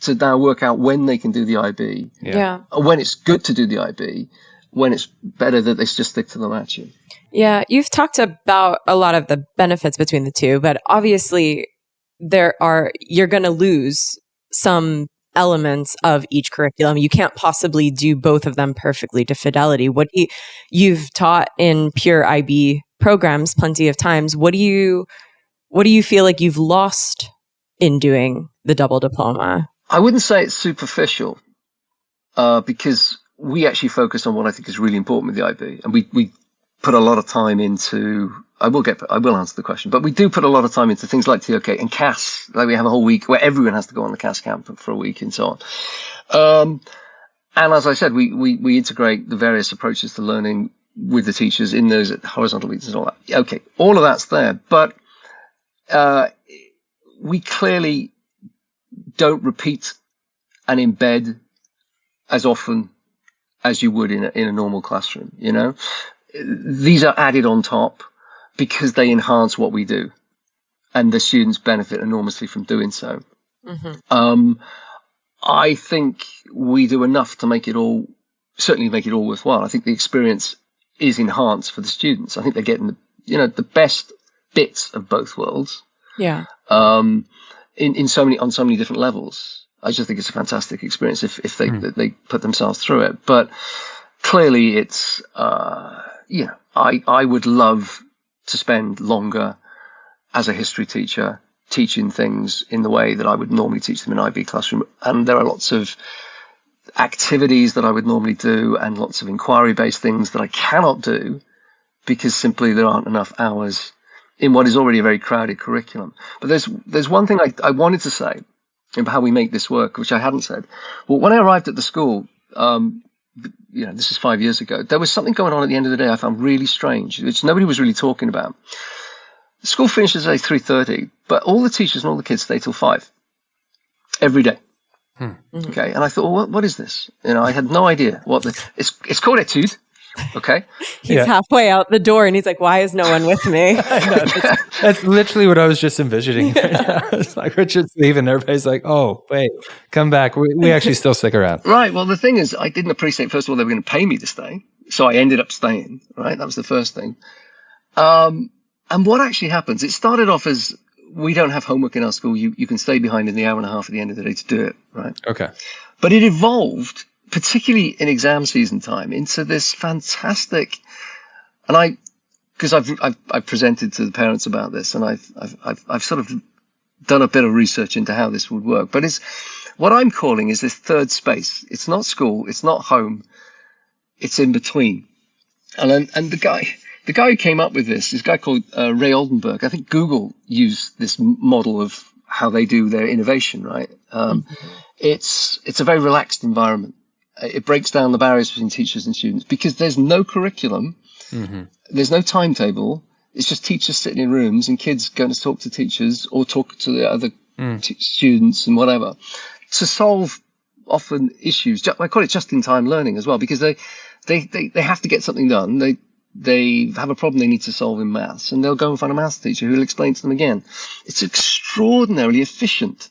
to now work out when they can do the IB. Yeah. When it's good to do the IB, when it's better that they just stick to the matching. Yeah, you've talked about a lot of the benefits between the two, but obviously you're going to lose some elements of each curriculum. You can't possibly do both of them perfectly to fidelity. You've taught in pure IB programs plenty of times. What do you feel like you've lost in doing the double diploma? I wouldn't say it's superficial, because we actually focus on what I think is really important with the IB, and we put a lot of time into. I will answer the question, but we do put a lot of time into things like TOK and CAS. Like we have a whole week where everyone has to go on the CAS camp for a week and so on. And as I said, we integrate the various approaches to learning with the teachers in those horizontal weeks and all that. Okay, all of that's there, but we clearly don't repeat and embed as often as you would in a normal classroom. These are added on top because they enhance what we do, and the students benefit enormously from doing so. I think we do enough to certainly make it all worthwhile. I think the experience is enhanced for the students. I think they're getting the best bits of both worlds. Yeah. On so many different levels. I just think it's a fantastic experience if they put themselves through it. But clearly, it's I would love to spend longer as a history teacher teaching things in the way that I would normally teach them in IB classroom. And there are lots of activities that I would normally do and lots of inquiry-based things that I cannot do because simply there aren't enough hours in what is already a very crowded curriculum. But there's one thing I wanted to say about how we make this work, which I hadn't said. Well, when I arrived at the school, this is 5 years ago, there was something going on at the end of the day I found really strange, which nobody was really talking about. The school finishes at 3:30, but all the teachers and all the kids stay till 5 every day. Okay, and I thought, well, what is this? I had no idea what it's called etude. Okay. He's halfway out the door and he's like, why is no one with me? That's literally what I was just envisioning. It's like Richard's leaving. Everybody's like, oh, wait, come back. We actually still stick around. Right. Well, the thing is, I didn't appreciate, first of all, they were going to pay me to stay. So I ended up staying. Right. That was the first thing. And what actually happens, it started off as, we don't have homework in our school. You can stay behind in the hour and a half at the end of the day to do it. Right. Okay. But it evolved, particularly in exam season time, into this fantastic, and because I've presented to the parents about this, and I've sort of done a bit of research into how this would work. But it's what I'm calling is this third space. It's not school, it's not home, it's in between. And the guy who came up with this guy called Ray Oldenburg. I think Google used this model of how they do their innovation. Right. It's a very relaxed environment. It breaks down the barriers between teachers and students because there's no curriculum, there's no timetable. It's just teachers sitting in rooms and kids going to talk to teachers or talk to the other students and whatever to solve often issues. I call it just-in-time learning as well, because they have to get something done. They have a problem they need to solve in maths, and they'll go and find a maths teacher who will explain to them again. It's extraordinarily efficient.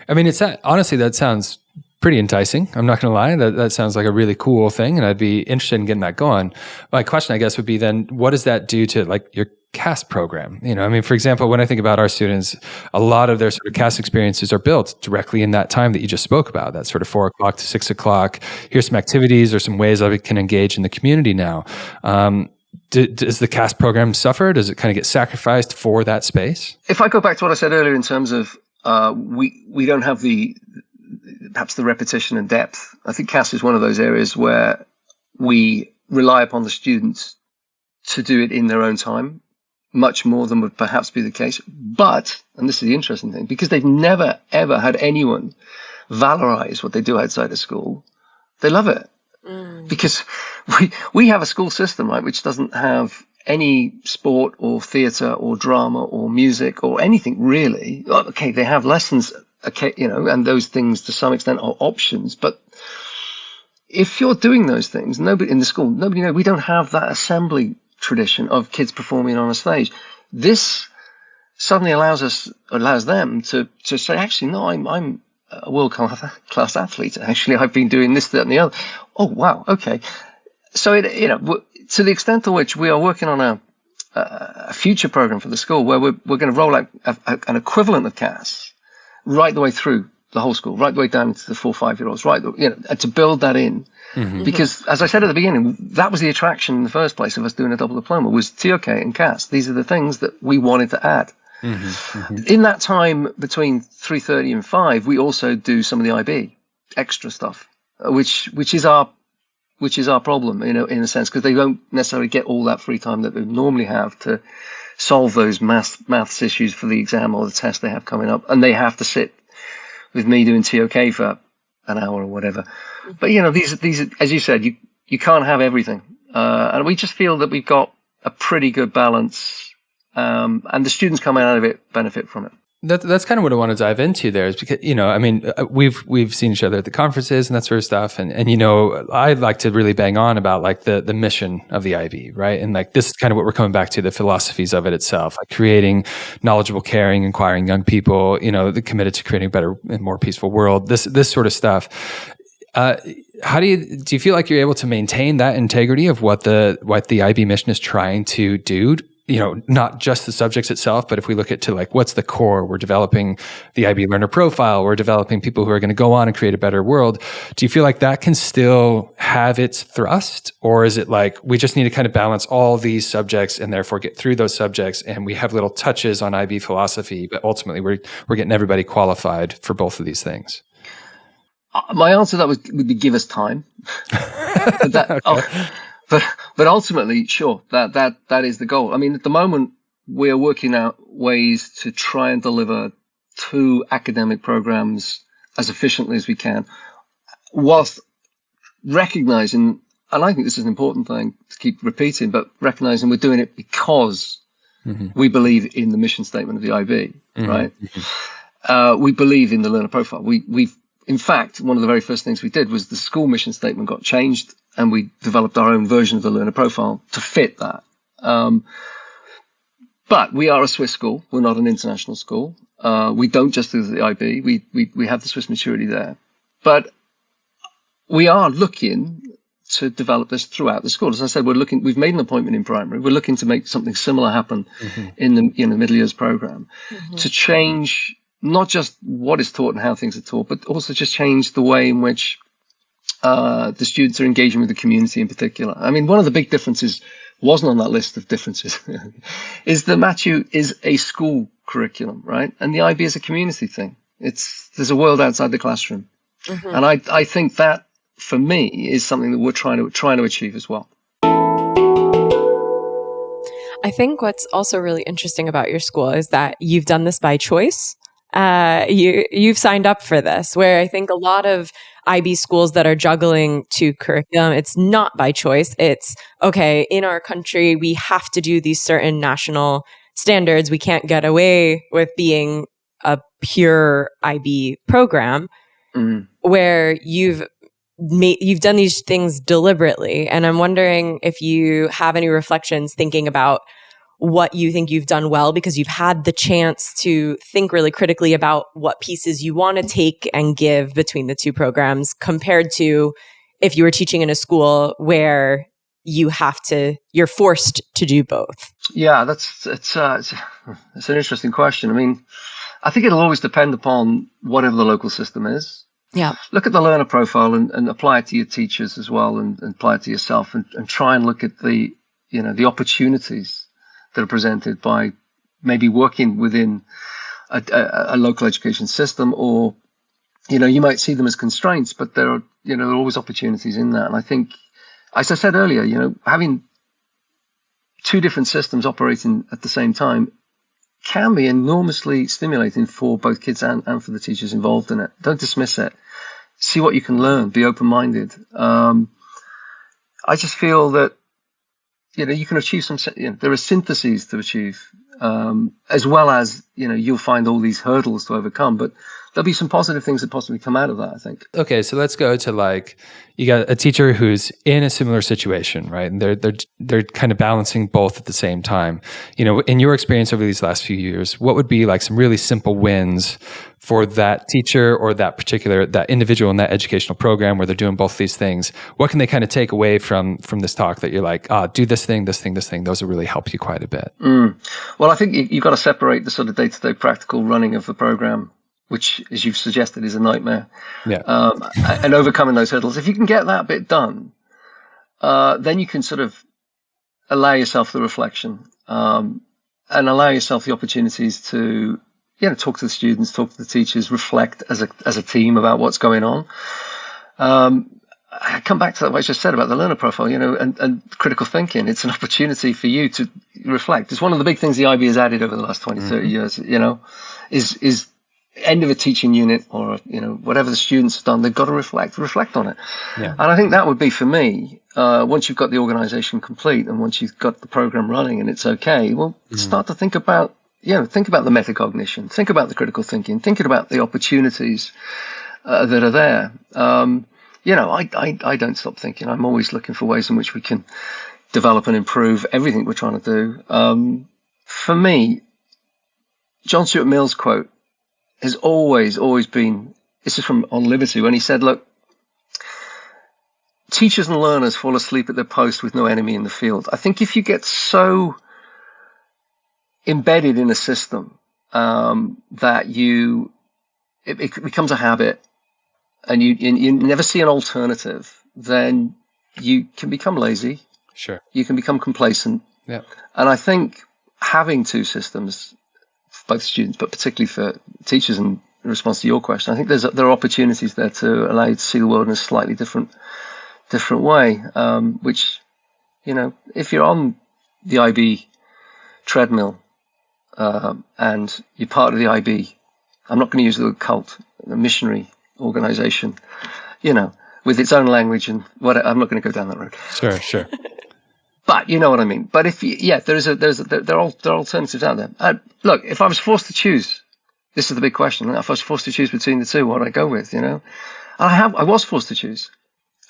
I mean, honestly, that sounds pretty enticing. I'm not going to lie. That sounds like a really cool thing, and I'd be interested in getting that going. My question, I guess, would be then, what does that do to like your CAS program? I mean, for example, when I think about our students, a lot of their sort of CAS experiences are built directly in that time that you just spoke about, that sort of 4 o'clock to 6 o'clock. Here's some activities or some ways I can engage in the community now. Does the CAS program suffer? Does it kind of get sacrificed for that space? If I go back to what I said earlier in terms of we don't have perhaps the repetition and depth. I think CAS is one of those areas where we rely upon the students to do it in their own time, much more than would perhaps be the case. But, and this is the interesting thing, because they've never, ever had anyone valorize what they do outside of school, they love it. Because we have a school system, right, which doesn't have any sport or theatre or drama or music or anything really. Okay, they have lessons, okay, and those things to some extent are options. But if you're doing those things, nobody in the school, we don't have that assembly tradition of kids performing on a stage. This suddenly allows them to say, actually, no, I'm a world class athlete. Actually, I've been doing this, that, and the other. Oh, wow. Okay. So, to the extent to which we are working on a future program for the school where we're going to roll out an equivalent of CAS right the way through the whole school, right the way down to the 4 or 5-year-olds, right? To build that in. Because as I said at the beginning, that was the attraction in the first place of us doing a double diploma was TOK and CAS. These are the things that we wanted to add. In that time between 3:30 and 5, we also do some of the IB extra stuff, which is our problem, in a sense, because they don't necessarily get all that free time that they normally have to solve those maths issues for the exam or the test they have coming up, and they have to sit with me doing TOK for an hour or whatever. But these as you said, you can't have everything, and we just feel that we've got a pretty good balance. And the students coming out of it benefit from it. That's kind of what I want to dive into there, is because, I mean, we've seen each other at the conferences and that sort of stuff. And I'd like to really bang on about like the mission of the IB, right? And like this is kind of what we're coming back to, the philosophies of it itself, like creating knowledgeable, caring, inquiring young people, committed to creating a better and more peaceful world, this sort of stuff. How do you feel like you're able to maintain that integrity of what the IB mission is trying to do? Not just the subjects itself, but if we look at to like, what's the core? We're developing the IB learner profile. We're developing people who are going to go on and create a better world. Do you feel like that can still have its thrust? Or is it like, we just need to kind of balance all these subjects and therefore get through those subjects, and we have little touches on IB philosophy, but ultimately we're getting everybody qualified for both of these things? My answer to that would be give us time. But ultimately, sure, that is the goal. I mean, at the moment, we're working out ways to try and deliver 2 academic programs as efficiently as we can, whilst recognizing, and I think this is an important thing to keep repeating, but recognizing we're doing it because we believe in the mission statement of the IB, right? We believe in the learner profile. In fact, one of the very first things we did was the school mission statement got changed and we developed our own version of the learner profile to fit that. But we are a Swiss school. We're not an international school. We don't just do the IB. We have the Swiss Maturity there. But we are looking to develop this throughout the school. As I said, we've made an appointment in primary. We're looking to make something similar happen in the middle years program to change not just what is taught and how things are taught, but also just change the way in which the students are engaging with the community in particular. I mean, one of the big differences wasn't on that list of differences is the Matu is a school curriculum, right? And the IB is a community thing. There's a world outside the classroom. And I think that, for me, is something that we're trying to achieve as well. I think what's also really interesting about your school is that you've done this by choice. You've signed up for this, where I think a lot of IB schools that are juggling two curriculum, it's not by choice. It's, okay, in our country, we have to do these certain national standards. We can't get away with being a pure IB program, where you've done these things deliberately. And I'm wondering if you have any reflections thinking about what you think you've done well, because you've had the chance to think really critically about what pieces you want to take and give between the two programs, compared to if you were teaching in a school where you're forced to do both. Yeah, it's an interesting question. I mean, I think it'll always depend upon whatever the local system is. Yeah. Look at the learner profile and apply it to your teachers as well, and apply it to yourself, and try and look at the opportunities that are presented by maybe working within a local education system, or, you might see them as constraints, but there are always opportunities in that. And I think, as I said earlier, having two different systems operating at the same time can be enormously stimulating for both kids and for the teachers involved in it. Don't dismiss it. See what you can learn. Be open-minded. I just feel that you can achieve there are syntheses to achieve, as well as, you'll find all these hurdles to overcome, but there'll be some positive things that possibly come out of that, I think. Okay, so let's go to you got a teacher who's in a similar situation, right? And they're kind of balancing both at the same time. In your experience over these last few years, what would be some really simple wins for that teacher or that individual in that educational program where they're doing both these things? What can they kind of take away from this talk that you're do this thing, this thing, this thing? Those will really help you quite a bit. Well, I think you've got to separate the sort of day-to-day practical running of the program, which, as you've suggested, is a nightmare. Yeah. And overcoming those hurdles. If you can get that bit done, then you can sort of allow yourself the reflection, and allow yourself the opportunities to, talk to the students, talk to the teachers, reflect as a team about what's going on. I come back to what I just said about the learner profile, and critical thinking. It's an opportunity for you to reflect. It's one of the big things the IB has added over the last 20, 30 years, is end of a teaching unit, or, whatever the students have done, they've got to reflect on it. Yeah. And I think that would be, for me, once you've got the organization complete and once you've got the program running and it's okay, well, start to think about the metacognition, think about the critical thinking, thinking about the opportunities that are there. I don't stop thinking. I'm always looking for ways in which we can develop and improve everything we're trying to do. For me, John Stuart Mill's quote has always been, this is from On Liberty, when he said, look, teachers and learners fall asleep at their post with no enemy in the field. I think if you get so embedded in a system that it becomes a habit, and you never see an alternative, then you can become lazy. Sure. You can become complacent. Yeah. And I think having two systems, both students, but particularly for teachers, in response to your question, I think there are opportunities there to allow you to see the world in a slightly different way, which, if you're on the IB treadmill, and you're part of the IB, I'm not going to use the word cult, the missionary organization, with its own language and what. I'm not going to go down that road. Sure. But you know what I mean. But if there are alternatives out there. Look, if I was forced to choose, this is the big question. If I was forced to choose between the two, what would I go with? I was forced to choose.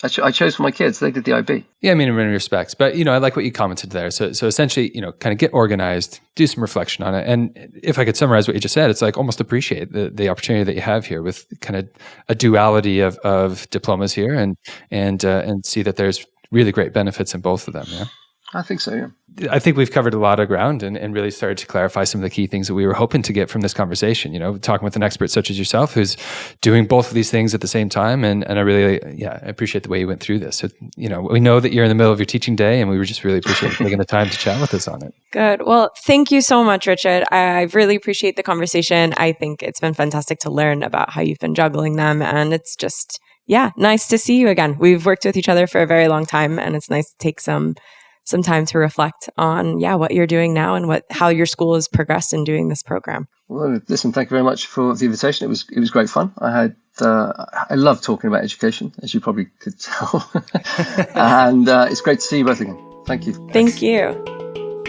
I chose for my kids. They did the IB. Yeah, I mean, in many respects. But, I like what you commented there. So essentially, kind of get organized, do some reflection on it. And if I could summarize what you just said, it's like almost appreciate the opportunity that you have here with kind of a duality of diplomas here and see that there's really great benefits in both of them. Yeah. I think so, yeah. I think we've covered a lot of ground and really started to clarify some of the key things that we were hoping to get from this conversation, talking with an expert such as yourself who's doing both of these things at the same time. And I really, I appreciate the way you went through this. So, we know that you're in the middle of your teaching day and we were just really appreciate taking the time to chat with us on it. Good. Well, thank you so much, Richard. I really appreciate the conversation. I think it's been fantastic to learn about how you've been juggling them. And it's just, nice to see you again. We've worked with each other for a very long time and it's nice to take some time to reflect on, what you're doing now and how your school has progressed in doing this program. Well, listen, thank you very much for the invitation. It was great fun. I love talking about education, as you probably could tell. And it's great to see you both again. Thank you. Thank you.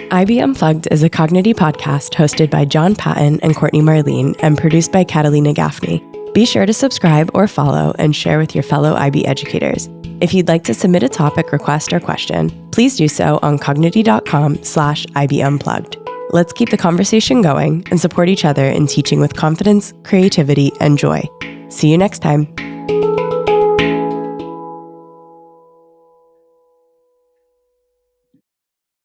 IB Unplugged is a Cognity podcast hosted by John Patton and Courtney Marlene and produced by Catalina Gaffney. Be sure to subscribe or follow and share with your fellow IB educators. If you'd like to submit a topic, request, or question, please do so on cognity.com/IB Unplugged. Let's keep the conversation going and support each other in teaching with confidence, creativity, and joy. See you next time.